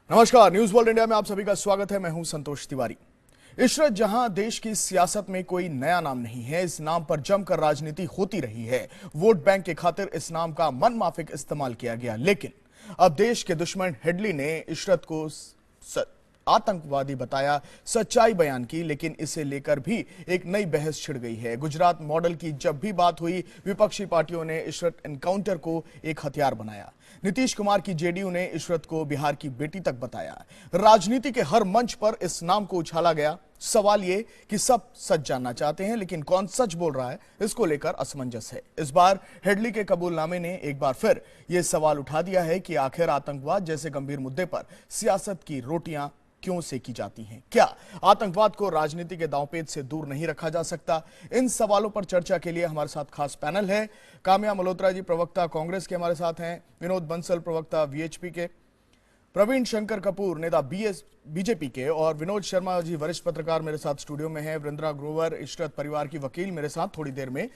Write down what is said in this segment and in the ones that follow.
नमस्कार, news world India में आप सभी का स्वागत है। मैं हूं संतोष तिवारी। इशरत जहां देश की सियासत में कोई नया नाम नहीं है, इस नाम पर जमकर राजनीति होती रही है। वोट बैंक के खातिर इस नाम का मनमाफिक इस्तेमाल किया गया, लेकिन अब देश के दुश्मन हेडली ने इशरत को आतंकवादी बताया, सच्चाई बयान की, लेकिन इसे लेकर भी एक नई बहस छिड़ गई है। गुजरात मॉडल की जब भी बात हुई, विपक्षी पार्टियों ने इशरत एनकाउंटर को एक हथियार बनाया। नीतीश कुमार की जेडीयू ने इशरत को बिहार की बेटी तक बताया। राजनीति के हर मंच पर इस नाम को उछाला गया। सवाल ये कि सब सच जानना चाहते हैं, लेकिन कौन सच बोल रहा है, इसको लेकर असमंजस है। इस बार हेडली के कबूलनामे ने एक बार फिर यह सवाल उठा दिया है कि आखिर आतंकवाद जैसे गंभीर मुद्दे पर सियासत की रोटियां क्यों सेकी जाती हैं? क्या आतंकवाद को राजनीति के दांवपेच से दूर नहीं रखा जा सकता? इन सवालों पर चर्चा के लिए हमारे साथ खास पैनल है। काम्या मल्होत्रा जी प्रवक्ता कांग्रेस के हमारे साथ हैं, विनोद बंसल प्रवक्ता वीएचपी के, प्रवीण शंकर कपूर नेता बीजेपी के, और विनोद शर्मा जी वरिष्ठ पत्रकार मेरे साथ स्टूडियो में हैं। वृंद्रा ग्रोवर इशरत परिवार की वकील मेरे साथ थोड़ी देर में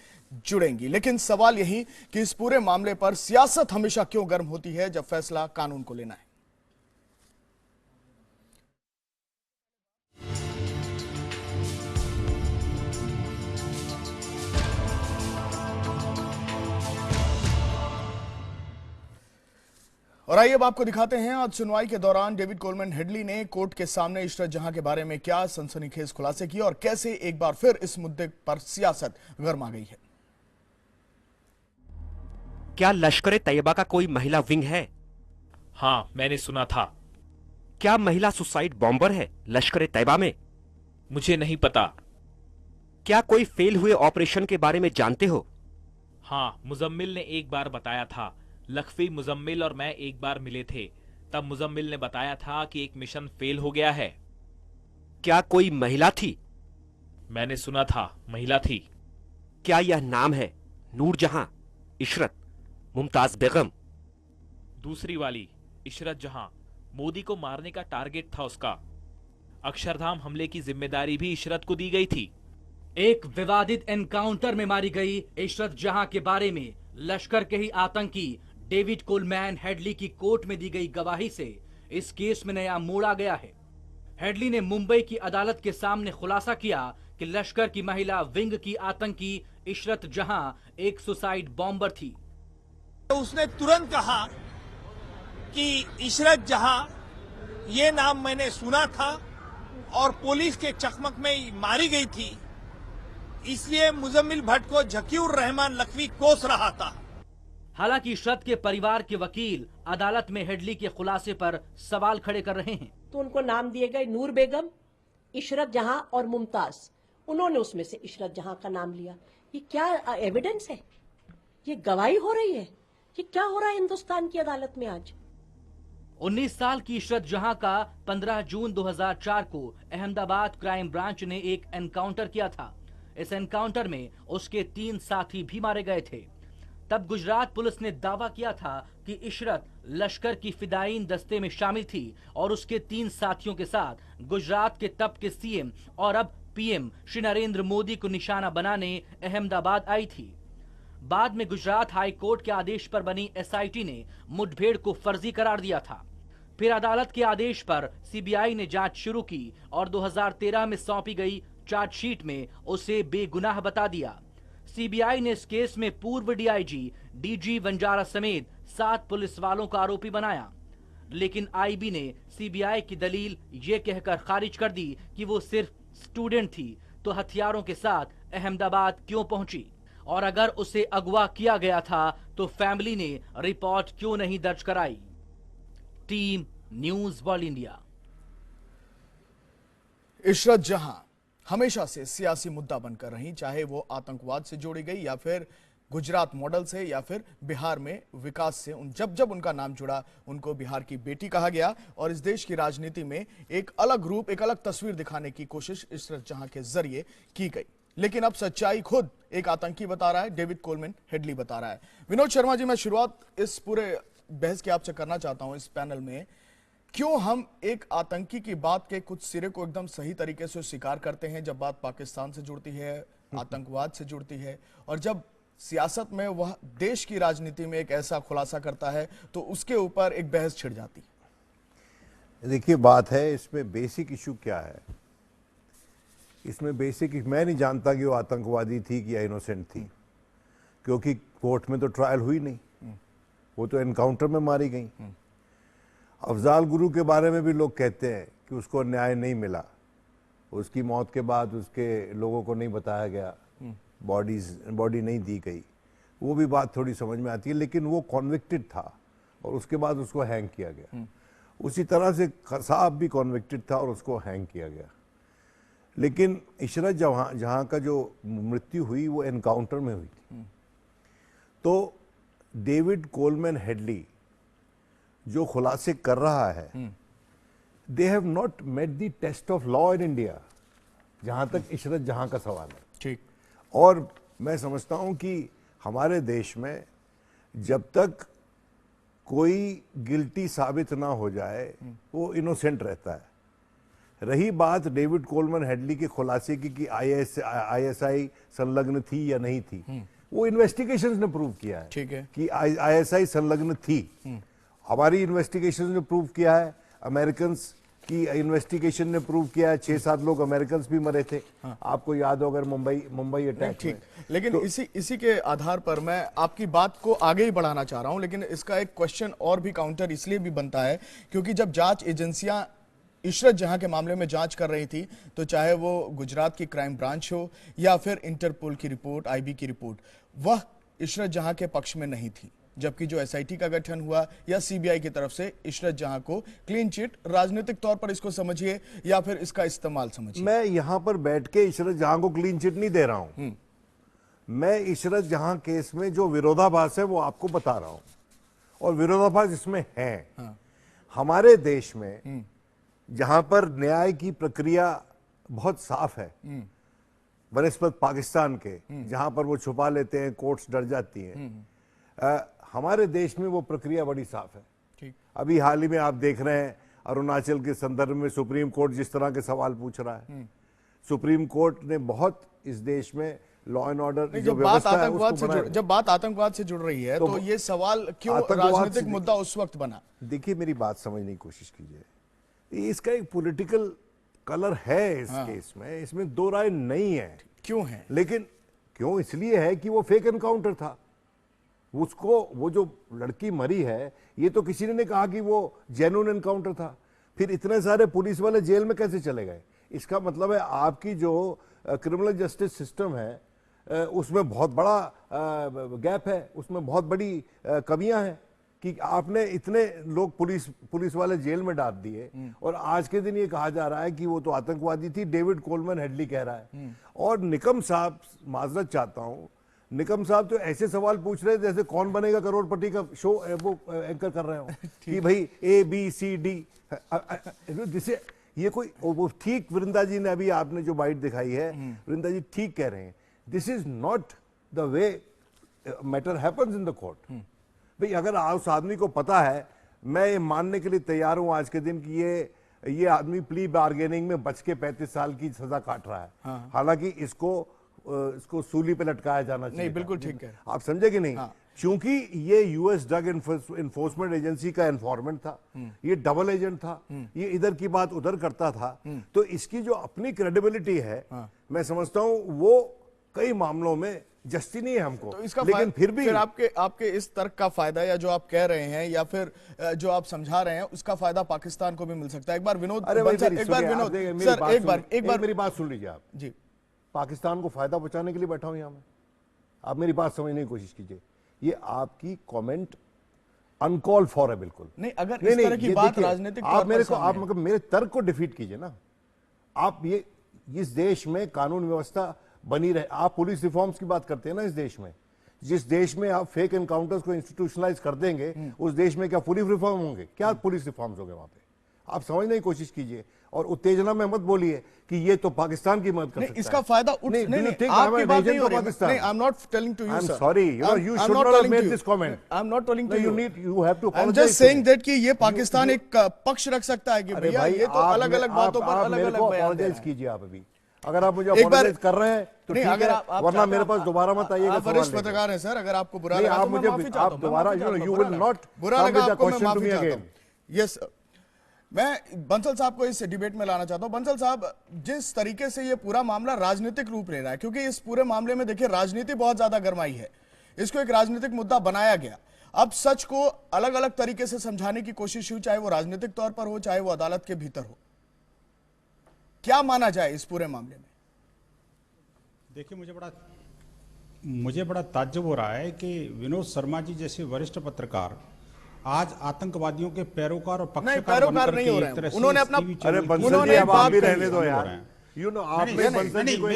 जुड़ेंगी। लेकिन सवाल यही कि इस पूरे मामले पर सियासत हमेशा क्यों गर्म होती है जब फैसला कानून को लेना है। और आइए अब आपको दिखाते हैं आज सुनवाई के दौरान डेविड कोलमैन हेडली ने कोर्ट के सामने इशरत जहां के बारे में क्या सनसनीखेज खुलासे किए और कैसे एक बार फिर इस मुद्दे पर सियासत गर्मा गई है। क्या लश्कर तैयबा का कोई महिला विंग है? हाँ, मैंने सुना था। क्या महिला सुसाइड बॉम्बर है लश्कर तैयबा में? मुझे नहीं पता। क्या कोई फेल हुए ऑपरेशन के बारे में जानते हो? हाँ, मुजम्मिल ने एक बार बताया था। लखवी, मुजम्मिल और मैं एक बार मिले थे। तब मुजम्मिल ने बताया था कि एक मिशन फेल हो गया है। क्या कोई महिला थी? मैंने सुना था महिला थी। क्या यह नाम है नूरजहां, इशरत, मुमताज बेगम? दूसरी वाली इशरत जहां मोदी को मारने का टारगेट था उसका। अक्षरधाम हमले की जिम्मेदारी भी इशरत को दी गई थी। एक विवादित एनकाउंटर में मारी गई इशरत जहां के बारे में लश्कर के ही आतंकी डेविड कोलमैन हेडली की कोर्ट में दी गई गवाही से इस केस में नया मोड़ आ गया है। हेडली ने मुंबई की अदालत के सामने खुलासा किया कि लश्कर की महिला विंग की आतंकी इशरत जहां एक सुसाइड बॉम्बर थी। तो उसने तुरंत कहा कि इशरत जहां ये नाम मैंने सुना था और पुलिस के चकमक में मारी गई थी, इसलिए मुजम्मिल भट्ट को झकीउर रहमान लखवी कोस रहा था। हालांकि इशरत के परिवार के वकील अदालत में हेडली के खुलासे पर सवाल खड़े कर रहे हैं। तो उनको नाम दिए गए नूर बेगम, इशरत जहां और मुमताज। उन्होंने उसमें से इशरत जहां का नाम लिया। ये क्या एविडेंस है? ये गवाही हो रही है? ये क्या हो रहा है हिंदुस्तान की अदालत में आज? 19 साल की इशरत जहां का 15 जून 2004 को अहमदाबाद क्राइम ब्रांच ने एक एनकाउंटर किया था। इस एनकाउंटर में उसके 3 साथी भी मारे गए थे। तब गुजरात पुलिस ने दावा किया था कि इशरत लश्कर की फिदायीन दस्ते में शामिल थी और उसके 3 साथियों के साथ गुजरात के तब के सीएम और अब पीएम श्री नरेंद्र मोदी को निशाना बनाने अहमदाबाद आई थी। बाद में गुजरात हाई कोर्ट के आदेश पर बनी एसआईटी ने मुठभेड़ को फर्जी करार दिया था। फिर अदालत के आदेश पर सीबीआई ने जांच शुरू की और 2013 में सौंपी गई चार्जशीट में उसे बेगुनाह बता दिया। सीबीआई ने इस केस में पूर्व डीआईजी डीजी वंजारा समेत 7 पुलिस वालों को आरोपी बनाया, लेकिन आईबी ने सीबीआई की दलील ये कहकर खारिज कर दी कि वो सिर्फ स्टूडेंट थी, तो हथियारों के साथ अहमदाबाद क्यों पहुंची, और अगर उसे अगवा किया गया था तो फैमिली ने रिपोर्ट क्यों नहीं दर्ज कराई। Team news world India. Ishrat जहां हमेशा से सियासी मुद्दा बनकर रही, चाहे वो आतंकवाद से जोड़ी गई या फिर गुजरात मॉडल से या फिर बिहार में विकास से। जब जब उनका नाम जुड़ा, उनको बिहार की बेटी कहा गया और इस देश की राजनीति में एक अलग रूप, एक अलग तस्वीर दिखाने की कोशिश इशरत जहां के जरिए की गई। लेकिन अब सच्चाई खुद एक आतंकी बता रहा है, डेविड कोलमैन हेडली बता रहा है। विनोद शर्मा जी, मैं शुरुआत इस पूरे बहस की आपसे करना चाहता हूं इस पैनल में। क्यों हम एक आतंकी की बात के कुछ सिरे को एकदम सही तरीके से स्वीकार करते हैं जब बात पाकिस्तान से जुड़ती है, आतंकवाद से जुड़ती है, और जब सियासत में वह देश की राजनीति में एक ऐसा खुलासा करता है तो उसके ऊपर एक बहस छिड़ जाती है? देखिए बात है इसमें बेसिक इशू क्या है। इसमें बेसिक मैं नहीं जानता कि वो आतंकवादी थी कि या इनोसेंट थी, क्योंकि कोर्ट में तो ट्रायल हुई नहीं, वो तो एनकाउंटर में मारी गई। अफजाल गुरु के बारे में भी लोग कहते हैं कि उसको न्याय नहीं मिला, उसकी मौत के बाद उसके लोगों को नहीं बताया गया, बॉडी नहीं दी गई, वो भी बात थोड़ी समझ में आती है। लेकिन वो कॉन्विक्टेड था और उसके बाद उसको हैंग किया गया। उसी तरह से कसाब भी कॉन्विक्टेड था और उसको हैंग किया गया। लेकिन इशरत जहां का जो मृत्यु हुई वो एनकाउंटर में हुई थी। तो डेविड कोलमैन हेडली जो खुलासे कर रहा है, they have not met the test of law in India, जहां तक इशरत जहां का सवाल है। ठीक। और मैं समझता हूं कि हमारे देश में जब तक कोई गिल्टी साबित ना हो जाए वो इनोसेंट रहता है। रही बात डेविड कोलमैन हेडली के खुलासे की कि आईएसआई संलग्न थी या नहीं थी, वो इन्वेस्टिगेशंस ने प्रूव किया है। ठीक है कि आईएसआई संलग्न थी। हमारी इन्वेस्टिगेशंस ने प्रूव किया है, अमेरिकन की इन्वेस्टिगेशन ने प्रूव किया है। 6-7 लोग अमेरिकन भी मरे थे। आपको याद हो अगर मुंबई अटैक। ठीक। लेकिन इसी के आधार पर मैं आपकी बात को आगे ही बढ़ाना चाह रहा हूं, लेकिन इसका एक क्वेश्चन और भी काउंटर इसलिए भी बनता है क्योंकि जब जांच एजेंसियां इशरत जहां के मामले में जांच कर रही थी, तो चाहे वो गुजरात की क्राइम ब्रांच हो या फिर इंटरपोल की रिपोर्ट, आईबी की रिपोर्ट, वह इशरत जहां के पक्ष में नहीं थी। जबकि जो एसआईटी का गठन हुआ या सीबीआई की तरफ से इशरत जहां को क्लीन चिट, राजनीतिक तौर पर इसको समझिए या फिर इसका इस्तेमाल समझिए। मैं यहां पर बैठ के इशरत जहां को क्लीन चिट नहीं दे रहा हूं। मैं इशरत जहां केस में जो विरोधाभास है वो आपको बता रहा हूं, और विरोधाभास इसमें है। हमारे देश में जहां पर न्याय की प्रक्रिया बहुत साफ है, बनस्पत पाकिस्तान के जहां पर वो छुपा लेते हैं, कोर्ट्स डर जाती हैं, हमारे देश में वो प्रक्रिया बड़ी साफ है। ठीक। अभी हाल ही में आप देख रहे हैं अरुणाचल के संदर्भ में सुप्रीम कोर्ट जिस तरह के सवाल पूछ रहा है। सुप्रीम कोर्ट ने बहुत इस देश में लॉ एंड ऑर्डर जो व्यवस्था है उसको बनाया। जब बात आतंकवाद से जुड़ रही है तो ये सवाल क्यों राजनीतिक मुद्दा उस वक्त बना? देखिए मेरी बात समझने की कोशिश कीजिए। इसका एक पॉलिटिकल कलर है इस केस में, इसमें दो राय नहीं है। क्यों है? लेकिन क्यों इसलिए है कि वो फेक एनकाउंटर था। उसको वो जो लड़की मरी है, ये तो किसी ने नहीं कहा कि वो जेन्युइन एनकाउंटर था। फिर इतने सारे पुलिस वाले जेल में कैसे चले गए? इसका मतलब है आपकी जो क्रिमिनल जस्टिस सिस्टम है उसमें बहुत बड़ा गैप है, उसमें बहुत बड़ी कमियां हैं कि आपने इतने लोग पुलिस वाले जेल में डाल दिए, और आज के दिन ये कहा जा रहा है कि वो तो आतंकवादी थी। डेविड कोलमैन हेडली कह रहा है। और निकम साहब, माजरत चाहता हूं, निकम साहब तो ऐसे सवाल पूछ रहे जैसे कौन बनेगा करोड़पति का शो वो एंकर कर रहे हो कि भाई ABCD। जिसे ये कोई वो ठीक, वृंदा जी ने अभी आपने जो बाइट दिखाई है, वृंदा जी ठीक कह रहे हैं। This is not the way matter happens in the court. भाई अगर उस आदमी को पता है, मैं ये मानने के लिए तैयार हूं आज के दिन कि ये आदमी प्ली बार्गेनिंग में बच के 35 साल की सजा काट रहा है। हालांकि इसको सूली पे लटकाया जाना चाहिए। नहीं, बिल्कुल ठीक है। आप समझे कि नहीं? क्योंकि ये यूएस ड्रग इन्फोर्समेंट एजेंसी का इन्फॉर्मेंट था, ये डबल एजेंट था, ये इधर की बात उधर करता था। तो इसकी जो अपनी क्रेडिबिलिटी है, मैं समझता हूं वो कई मामलों में जस्ती नहीं है हमको। तो इसका लेकिन फिर भी आपके इस तर्क का फायदा, या जो आप कह रहे हैं या फिर जो आप समझा रहे हैं, उसका फायदा पाकिस्तान को भी मिल सकता है। एक बार विनोद, एक बार मेरी बात सुन लीजिए आप जी। पाकिस्तान को फायदा पहुंचाने के लिए बैठा हूं यहां मैं। आप मेरी बात समझने की कोशिश कीजिए। ये आपकी कमेंट अनकॉल फॉर है बिल्कुल। नहीं, अगर इस तरह की बात राजनीतिक आप मेरे तर्क को डिफीट कीजिए ना। आप ये इस देश में कानून व्यवस्था बनी रहे। आप पुलिस रिफॉर्म्स की बात करते हैं ना इस देश में। जिस देश में आप फेक एनकाउंटर्स को इंस्टीट्यूशनलाइज कर देंगे, उस देश में क्या पुलिस रिफॉर्म होंगे? क्या पुलिस रिफॉर्म्स होंगे वहां पे? आप समझने की कोशिश कीजिए और उत्तेजना में मत बोलिए कि ये तो पाकिस्तान की मदद कर सकता है। इसका फायदा आपकी बात नहीं हो रही है। I am not telling to you, sir. Sorry, you should not have made this comment. I am not telling to you. You have to apologize. I'm just saying that कि ये पाकिस्तान एक पक्ष रख सकता है कि भैया ये तो अलग-अलग बातों पर अलग-अलग बयान दे रहे हैं। कीजिए आप अभी। अगर आप मुझे अपॉलोजाइज कर रहे हैं तो ठीक है, वरना मेरे पास दोबारा मत आइएगा। आप वरिष्ठ पत्रकार हैं सर, अगर आपको बुरा लगा तो मैं माफी चाहता हूं। आप दोबारा, you will not बुरा लगा आपको, मैं माफी चाहता हूं। यस। मैं बंसल साहब को इस डिबेट में लाना चाहता हूं। बंसल साहब, जिस तरीके से ये पूरा मामला राजनीतिक रूप ले रहा है, क्योंकि इस पूरे मामले में देखिए राजनीति बहुत ज्यादा गरमाई है, इसको एक राजनीतिक मुद्दा बनाया गया। अब सच को अलग अलग तरीके से समझाने की कोशिश हुई, चाहे वो राजनीतिक तौर पर हो, चाहे वो अदालत के भीतर हो। क्या माना जाए इस पूरे मामले में? देखिए, मुझे बड़ा ताज्जुब हो रहा है कि विनोद शर्मा जी जैसे वरिष्ठ पत्रकार आज आतंकवादियों के पैरोकार और पक्षकार बनकर नहीं हो रहे हैं। उन्होंने अपना अरे बंसल जी, अब आप भी रहने दो यार। आपने बंसल जी को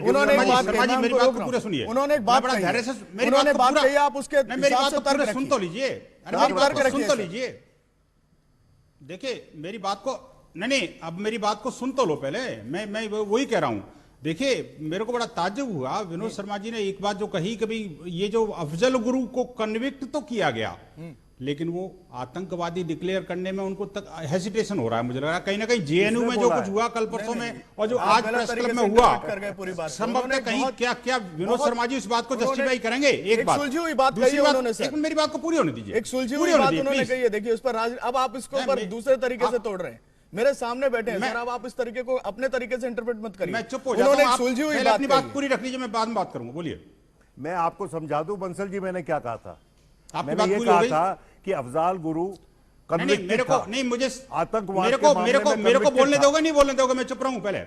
उन्होंने एक बात कही, मेरी बात को पूरा सुनिए। उन्होंने एक बात कही, उन्होंने बात कही, आप उसके मेरी बात को पूरा सुन तो लीजिए। मेरी बात को सुन तो लीजिए। देखिए, मेरी बात को नहीं, अब मेरी बात को सुन तो लो पहले। मैं वही कह रहा हूं। देखिए, मेरे को बड़ा ताज्जुब हुआ, विनोद शर्मा जी ने एक बात जो कही कि भाई ये जो अफजल गुरु को कन्विक्ट तो किया गया, लेकिन वो आतंकवादी डिक्लेयर करने में उनको तक हेसिटेशन हो रहा है। मुझे लग रहा है कहीं ना कहीं जेएनयू में जो कुछ हुआ कल परसों में और जो आज प्रेस क्लब में हुआ, संभवतः कहीं क्या विनोद शर्मा जी इस बात को जस्टिफाई करेंगे? एक बात, सुलझी हुई बात कही उन्होंने सर। मेरी बात को पूरी होने दीजिए। एक सुलझी हुई बात उन्होंने कही है, देखिए उस पर अब आप इसको पर दूसरे तरीके से तोड़ रहे हैं। मेरे सामने बैठे हैं सर, अब आप इस तरीके को अपने तरीके से इंटरप्रेट मत करिए। मैं चुप हो जाता हूं। उन्होंने सुलझी हुई बात, अपनी बात पूरी रख लीजिए, मैं बाद में बात करूंगा। बोलिए। मैं आपको समझा दूं बंसल जी, मैंने क्या कहा था। आपकी मैंने बात ये पूरी हो कहा गई? था कि अफजाल गुरु मेरे को नहीं, मुझे आतंकवाद मेरे को बोलने दोगे, नहीं बोलने दोगे? मैं चुप रहूं पहले।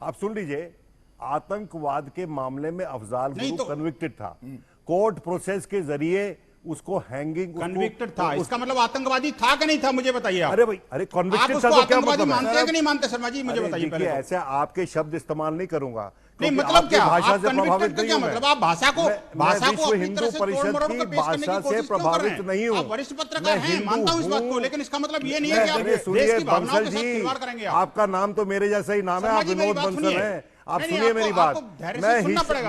आप सुन लीजिए, आतंकवाद के मामले में अफजाल गुरु तो कन्विक्टेड था। कोर्ट प्रोसेस के जरिए उसको हैंगिंग कन्विक्टेड था, इसका मतलब आतंकवादी था कि नहीं था? मुझे बताइए आप। अरे भाई, अरे कन्विक्टेड था तो क्या मतलब मानते हैं कि नहीं मानते शर्मा जी? मुझे बताइए पहले। ऐसे आपके शब्द इस्तेमाल नहीं करूंगा। नहीं, मतलब क्या? भाषा से आप प्रभावित नहीं क्या हूं। मतलब? आप भाषा को विश्व हिंदू परिषद की भाषा से प्रभावित नहीं हूं। आप वरिष्ठ पत्रकार हैं, मानता हूं इस बात को, लेकिन इसका मतलब ये नहीं है कि आप देश सुनिए की भावनाओं बंसल के साथ जी, खिलवाड़ करेंगे। आपका नाम तो मेरे जैसा ही नाम है, आप विनोद बंसल हैं। आप सुनिए मेरी बात।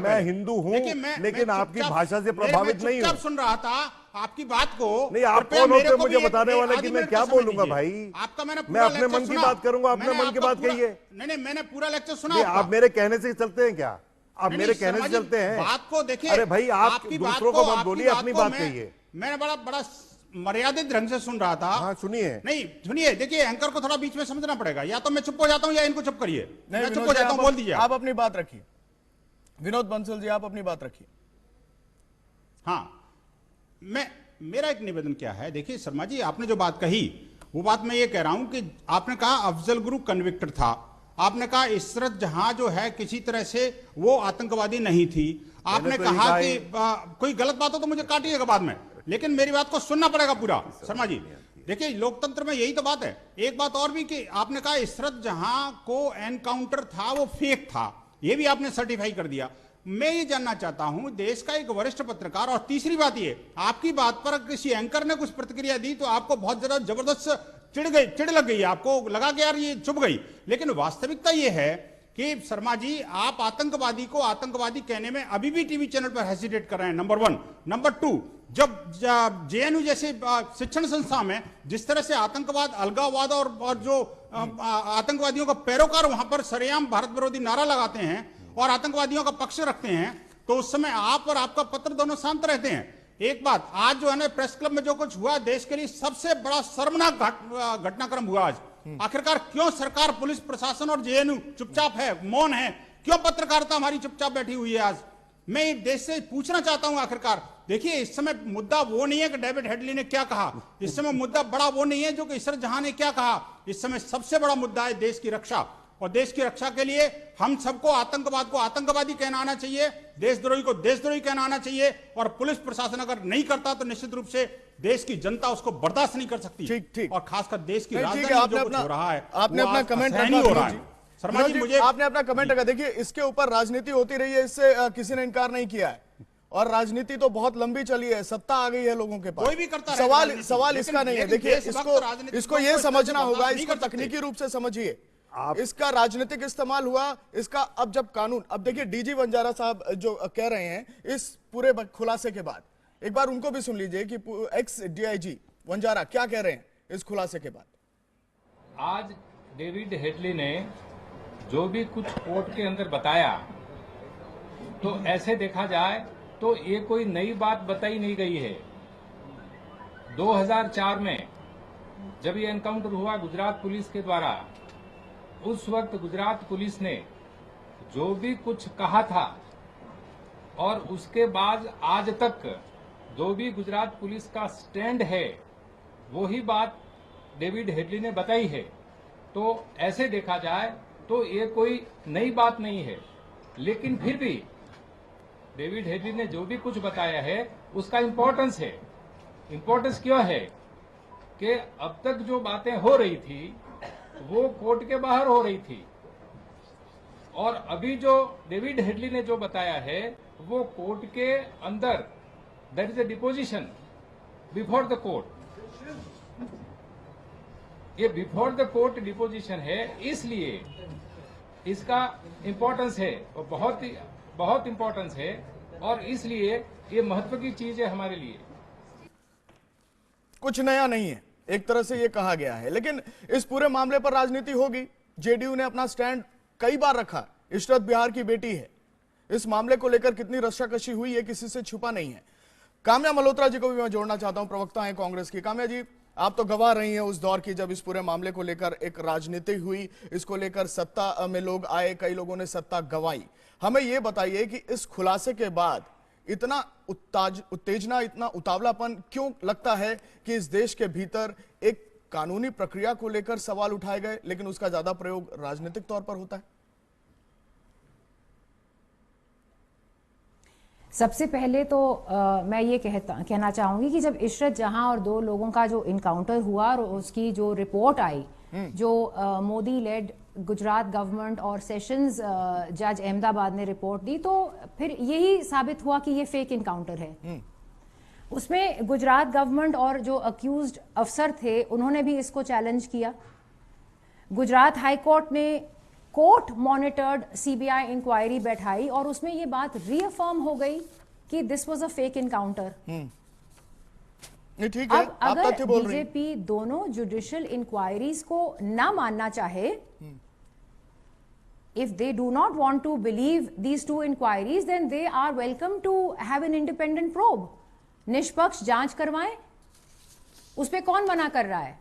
मैं हिंदू हूं, लेकिन आपकी भाषा से प्रभावित नहीं हूं। सुन रहा था आपकी बात को। नहीं, आप कौन होते हैं मुझे बताने वाले कि मैं क्या बोलूंगा भाई? आपका मैं अपने मन की बात करूंगा, अपने मन की बात कहिए। नहीं, मैंने पूरा लेक्चर सुना। आप मेरे कहने से चलते हैं क्या? आप मेरे कहने से चलते हैं? बात को देखिए। अरे भाई, आप दूसरों को मत बोलिए, अपनी बात कहिए। मैंने बड़ा मर्यादित ढंग से सुन रहा था। हाँ, सुनिए। नहीं सुनिए, देखिए एंकर को थोड़ा बीच में समझना पड़ेगा। या तो मैं चुप हो जाता हूं या इनको चुप करिए। मैं चुप हो जाता हूं, बोल दीजिए। आप अपनी बात रखिए। विनोद बंसल जी, आप अपनी बात रखिए। हाँ, मेरा एक निवेदन क्या है, देखिए शर्मा जी, आपने जो बात कही वो बात मैं ये कह रहा हूं कि आपने कहा अफजल गुरु कन्विक्टेड था, आपने कहा इशरत जहां जो है किसी तरह से वो आतंकवादी नहीं थी, आपने कहा कि कोई गलत बात हो तो मुझे काटिएगा बाद में, लेकिन मेरी बात को सुनना पड़ेगा पूरा। शर्मा जी, देखिए लोकतंत्र में यही तो बात है। एक बात और भी कि आपने कहा इशरत जहां को एनकाउंटर था वो फेक था, ये भी आपने सर्टिफाई कर दिया। मैं ये जानना चाहता हूं, देश का एक वरिष्ठ पत्रकार, और तीसरी बात ये, आपकी बात पर किसी एंकर ने कुछ प्रतिक्रिया दी तो आपको बहुत ज्यादा जबरदस्त चिढ़ लग गई, आपको लगा कि यार ये चुप गई। लेकिन वास्तविकता ये है कि शर्मा जी, आप आतंकवादी को आतंकवादी कहने में अभी भी टीवी चैनल पर हेसिटेट कर रहे हैं, नंबर 1। नंबर 2, जब जेएनयू जैसे शिक्षण संस्था में जिस तरह से आतंकवाद, अलगाववाद और जो आतंकवादियों का पैरोकार वहां पर सरेआम भारत विरोधी नारा लगाते हैं और आतंकवादियों का पक्ष रखते हैं, तो उस समय आप और आपका पत्र दोनों शांत रहते हैं। एक बात, आज जो है ना प्रेस क्लब में जो कुछ हुआ, देश के लिए सबसे बड़ा शर्मनाक घटनाक्रम हुआ आज। आखिरकार क्यों सरकार, पुलिस प्रशासन और जेएनयू चुपचाप है, मौन है? क्यों पत्रकारिता हमारी चुपचाप बैठी हुई है? आज मैं देश से पूछना चाहता हूं, आखिरकार देखिए, इस समय मुद्दा वो नहीं है कि डेविड हेडली ने क्या कहा, इस समय मुद्दा बड़ा वो नहीं है जो कि इशरत जहां ने क्या कहा। इस समय सबसे बड़ा मुद्दा है देश की रक्षा, और देश की रक्षा के लिए हम सबको आतंकवाद को आतंकवादी कहना आना चाहिए, देशद्रोही को देशद्रोही कहना आना चाहिए, और पुलिस प्रशासन अगर नहीं करता तो निश्चित रूप से देश की जनता उसको बर्दाश्त नहीं कर सकती। ठीक। और खासकर देश की राजधानी आपने जो कुछ हो रहा है, आपने अपना कमेंट हो रहा है। शर्मा जी, मुझे आपने अपना कमेंट रखा। देखिए, इसके ऊपर राजनीति होती रही है, इससे किसी ने इनकार नहीं किया है, और राजनीति तो बहुत लंबी चली है, सत्ता आ गई है लोगों के पास, कोई भी करता है सवाल इसका नहीं है। देखिए, इसको ये समझना होगा, इसको तकनीकी रूप से समझिए। इसका राजनीतिक इस्तेमाल हुआ, इसका अब जब कानून, अब देखिए डीजी वंजारा साहब जो कह रहे हैं इस पूरे खुलासे के बाद, एक बार उनको भी सुन लीजिए कि एक्स डीआईजी वंजारा क्या कह रहे हैं इस खुलासे के बाद। आज डेविड हेडली ने जो भी कुछ कोर्ट के अंदर बताया, तो ऐसे देखा जाए तो ये कोई नई बात बताई नहीं गई है। 2004 में जब ये एनकाउंटर हुआ गुजरात पुलिस के द्वारा, उस वक्त गुजरात पुलिस ने जो भी कुछ कहा था और उसके बाद आज तक जो भी गुजरात पुलिस का स्टैंड है वो ही बात डेविड हेडली ने बताई है। तो ऐसे देखा जाए तो ये कोई नई बात नहीं है, लेकिन फिर भी डेविड हेडली ने जो भी कुछ बताया है उसका इम्पोर्टेंस है। इम्पोर्टेंस क्यों है कि अब तक जो बातें हो रही थी वो कोर्ट के बाहर हो रही थी, और अभी जो डेविड हेडली ने जो बताया है वो कोर्ट के अंदर, that is a deposition before the court. ये बिफोर द कोर्ट डिपोजिशन है, इसलिए इसका इम्पोर्टेंस है और बहुत इम्पोर्टेंस है, और इसलिए ये महत्व की चीज है हमारे लिए। कुछ नया नहीं है, एक तरह से ये कहा गया है, लेकिन इस पूरे मामले पर राजनीति होगी। जेडीयू ने अपना स्टैंड कई बार रखा। इशरत बिहार की बेटी है, इस मामले को लेकर कितनी रस्साकशी हुई है किसी से छुपा नहीं है। काम्या मल्होत्रा जी को भी मैं जोड़ना चाहता हूं, प्रवक्ता हैं कांग्रेस की। काम्या जी, आप तो गवाह रही हैं उस दौर की जब इस पूरे मामले को लेकर एक राजनीति हुई, इसको लेकर सत्ता में लोग आए, कई लोगों ने सत्ता गंवाई। हमें यह बताइए कि इस खुलासे के बाद इतना उत्तेजना, इतना उतावलापन क्यों लगता है कि इस देश के भीतर एक कानूनी प्रक्रिया को लेकर सवाल उठाए गए, लेकिन उसका ज्यादा प्रयोग राजनीतिक तौर पर होता है? सबसे पहले तो मैं ये कहना चाहूंगी कि जब इशरत जहां और दो लोगों का जो इनकाउंटर हुआ और उसकी जो रिपोर्ट आई, जो मोदी लेड गुजरात गवर्नमेंट और सेशंस जज अहमदाबाद ने रिपोर्ट दी, तो फिर यही साबित हुआ कि ये फेक इनकाउंटर है। उसमें गुजरात गवर्नमेंट और जो अक्यूज्ड अफसर थे उन्होंने भी इसको चैलेंज किया। गुजरात हाई कोर्ट ने कोर्ट मॉनिटर्ड सीबीआई इंक्वायरी बैठाई और उसमें ये बात रीअफर्म हो गई कि this was a fake encounter. ठीक है, अब अगर बीजेपी दोनों जुडिशियल इंक्वायरीज को ना मानना चाहे, if they do not want to believe these two inquiries, then they are welcome to have an independent probe. निष्पक्ष जांच करवाएं, उस पे कौन मना कर रहा है?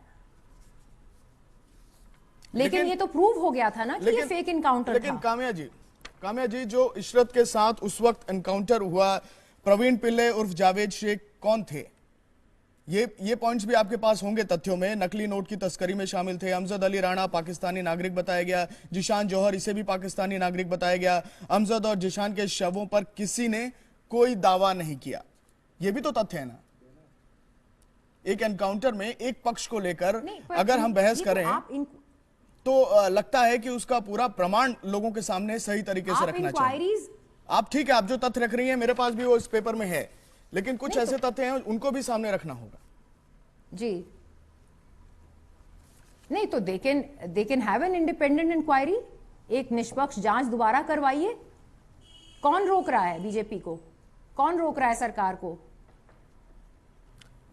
लेकिन ये तो प्रूव हो गया था ना कि ये फेक इनकाउंटर था। लेकिन काम्या जी, जो इशरत के साथ उस वक्त एनकाउंटर हुआ, प्रवीण पिल्ले उर्फ जावेद शेख कौन थे? ये पॉइंट्स भी आपके पास होंगे तथ्यों में। नकली नोट की तस्करी में शामिल थे। अमजद अली राणा पाकिस्तानी नागरिक बताया गया। जिशान जौहर, इसे भी पाकिस्तानी नागरिक बताया गया। अमजद और जिशान के शवों पर किसी ने कोई दावा नहीं किया। ये भी तो तथ्य है ना। एक एनकाउंटर में एक पक्ष को लेकर अगर हम बहस करें तो लगता है कि उसका पूरा प्रमाण लोगों के सामने सही तरीके से रखना चाहिए। आप ठीक है, आप जो तथ्य रख रही हैं, मेरे पास भी वो इस पेपर में है, लेकिन कुछ ऐसे तथ्य हैं उनको भी सामने रखना होगा। जी नहीं तो they can have an independent inquiry, एक निष्पक्ष जांच दोबारा करवाइए। कौन रोक रहा है बीजेपी को? कौन रोक रहा है सरकार को?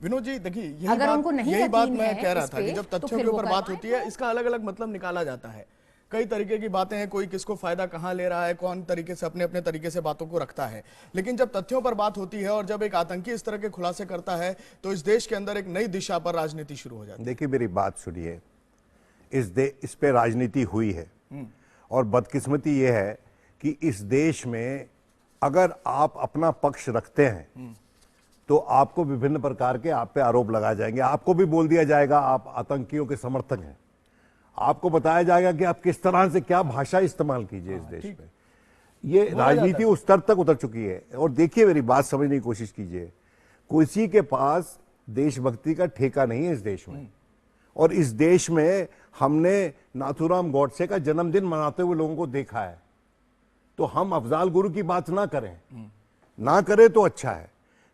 विनोद जी देखिए, यही बात मैं कह रहा था कि जब तथ्यों के ऊपर बात होती है इसका अलग अलग मतलब निकाला जाता है। कई तरीके की बातें हैं, कोई किसको फायदा कहां ले रहा है, कौन तरीके से अपने तरीके से बातों को रखता है। लेकिन जब तथ्यों पर बात होती है और जब एक आतंकी इस तरह के खुलासे करता है तो इस देश के अंदर एक नई दिशा पर राजनीति शुरू हो जाती है। देखिए मेरी बात सुनिए, इस पे राजनीति हुई है और बदकिस्मती यह है कि इस देश में अगर आप अपना पक्ष रखते हैं तो आपको विभिन्न प्रकार के आप पे आरोप लगाए जाएंगे। आपको भी बोल दिया जाएगा आप आतंकियों के समर्थक हैं। आपको बताया जाएगा कि आप किस तरह से क्या भाषा इस्तेमाल कीजिए इस देश में। ये राजनीति उस स्तर तक उतर चुकी है। और देखिए मेरी बात समझने की कोशिश कीजिए, किसी के पास देशभक्ति का ठेका नहीं है इस देश में। और इस देश में हमने नाथूराम गॉडसे का जन्मदिन मनाते हुए लोगों को देखा है। तो हम अफजाल गुरु की बात ना करें तो अच्छा है।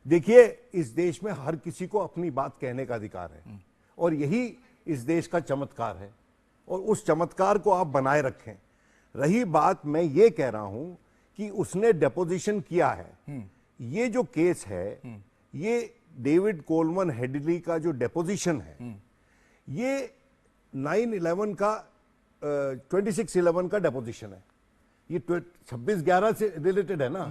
देखिए इस देश में हर किसी को अपनी बात कहने का अधिकार है और यही इस देश का चमत्कार है और उस चमत्कार को आप बनाए रखें। रही बात, मैं ये कह रहा हूं कि उसने डेपोजिशन किया है। ये जो केस है, ये डेविड कोलमन हेडली का जो डेपोजिशन है, ये 9/11 का 26/11 का डेपोजिशन है। ये 26/11 से रिलेटेड है ना।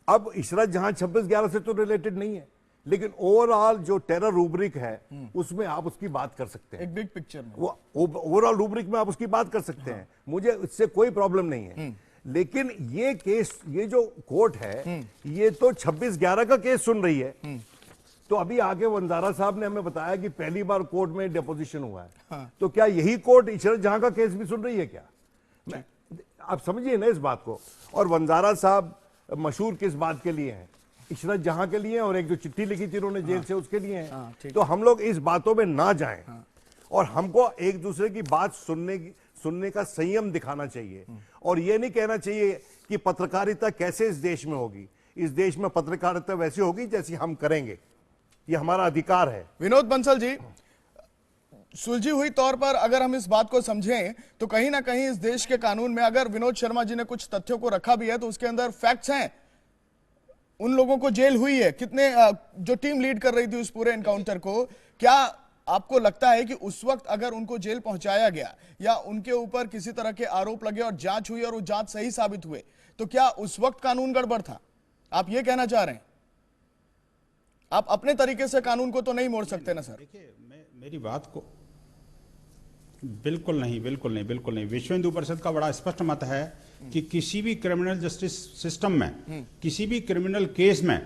अब इशरत जहां 26/11 से तो रिलेटेड नहीं है, लेकिन ओवरऑल जो टेरर रूब्रिक है उसमें आप उसकी बात कर सकते हैं, एक बिग पिक्चर में वो ओवरऑल रूब्रिक में आप उसकी बात कर सकते हैं, मुझे इससे कोई प्रॉब्लम नहीं है। लेकिन ये केस, ये जो कोर्ट है ये तो 26/11 का केस सुन रही है। तो अभी आगे वंजारा साहब ने हमें बताया कि पहली बार कोर्ट में डिपोजिशन हुआ है, तो क्या यही कोर्ट इशरत जहां का केस भी सुन रही है क्या? आप समझिए ना इस बात को। और वंजारा साहब मशहूर किस बात के लिए हैं? इशरत जहां के लिए और एक जो चिट्ठी लिखी थी उन्होंने जेल से उसके लिए हैं। तो हम लोग इस बातों में ना जाएं और हमको एक दूसरे की बात सुनने का संयम दिखाना चाहिए। और यह नहीं कहना चाहिए कि पत्रकारिता कैसे इस देश में होगी। इस देश में पत्रकारिता वैसी होगी जैसी हम करेंगे, ये हमारा अधिकार है। विनोद बंसल जी, सुलझी हुई तौर पर अगर हम इस बात को समझें तो कहीं ना कहीं इस देश के कानून में अगर विनोद शर्मा जी ने कुछ तथ्यों को रखा भी है तो उसके अंदर फैक्ट्स हैं। उन लोगों को जेल हुई है, कितने जो टीम लीड कर रही थी उस पूरे एनकाउंटर को, क्या आपको लगता है कि उस वक्त अगर उनको जेल पहुंचाया गया या उनके ऊपर किसी तरह के आरोप लगे और जांच हुई और वो जांच सही साबित हुए तो क्या उस वक्त कानून गड़बड़ था? आप ये कहना चाह रहे हैं? आप अपने तरीके से कानून को तो नहीं मोड़ सकते ना सर? देखिए, मेरी बात को बिल्कुल नहीं। विश्व हिंदू परिषद का बड़ा स्पष्ट मत है कि किसी भी क्रिमिनल जस्टिस सिस्टम में, किसी भी क्रिमिनल केस में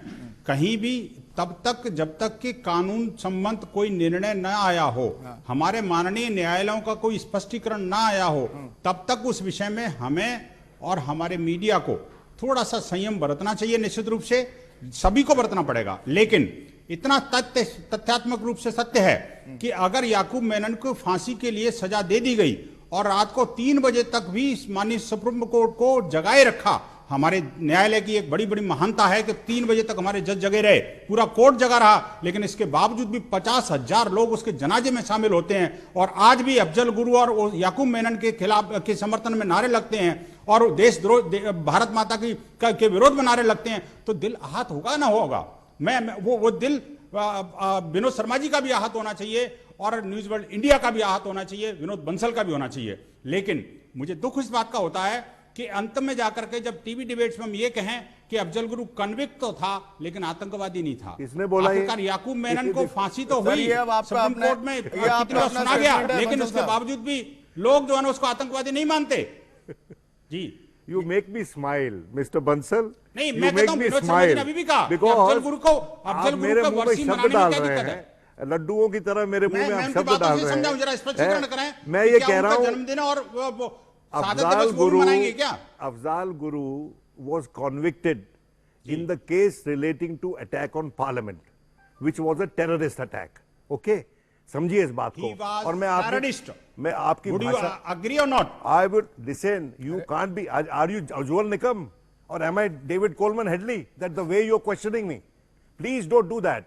कहीं भी तब तक जब तक कि कानून संबंध कोई निर्णय न आया हो, हमारे माननीय न्यायालयों का कोई स्पष्टीकरण न आया हो, तब तक उस विषय में हमें और हमारे मीडिया को थोड़ा सा संयम बरतना चाहिए। निश्चित रूप से सभी को बरतना पड़ेगा, लेकिन इतना तथ्यात्मक रूप से सत्य है कि अगर याकूब मेनन को फांसी के लिए सजा दे दी गई और रात को 3 बजे तक भी माननीय सुप्रीम कोर्ट को जगाए रखा, हमारे न्यायालय की एक बड़ी महानता है कि 3 बजे तक हमारे जज जगे रहे, पूरा कोर्ट जगा रहा, लेकिन इसके बावजूद भी 50,000 लोग उसके जनाजे में शामिल होते हैं और आज भी अफजल गुरु और याकूब मेनन के खिलाफ के समर्थन में नारे लगते हैं और देशद्रोह, भारत माता के विरोध में नारे लगते हैं, तो दिल आहत होगा ना होगा? वो दिल विनोद शर्मा जी का भी आहत होना चाहिए और न्यूज वर्ल्ड इंडिया का भी आहत होना चाहिए, विनोद बंसल का भी होना चाहिए। लेकिन मुझे दुख इस बात का होता है कि अंत में जाकर के जब टीवी डिबेट्स में हम ये कहें कि अफजल गुरु कन्विक्ट तो था लेकिन आतंकवादी नहीं था। किसने बोला? आखिरकार याकूब मेनन को फांसी तो हुई, सुप्रीम कोर्ट में कितनी बार सुना गया, लेकिन उसके बावजूद भी लोग जो है उसको आतंकवादी नहीं मानते। जी, You make me smile, Mr. Bansal. नहीं, मैं कहता हूं विनोद शर्मा जी ने अभी भी कहा अफजल गुरु को वर्षी मनाने में क्या दिक्कत है? लड्डुओं की तरह मेरे मुंह में आप शब्द डाल रहे हैं। जरा स्पष्टीकरण करें। मैं ये कह रहा हूं जन्मदिन और शहादत दिवस वो मनाएंगे क्या? अफजाल गुरु was convicted in the case relating to attack on parliament, which was a terrorist attack. Okay? समझिए इस बात को। और मैं आपकी भाषा agree or not? I would listen. You can't be. Are you Ujwal Nikam or am I David Coleman Headley? That the way you're questioning me. Please don't do that.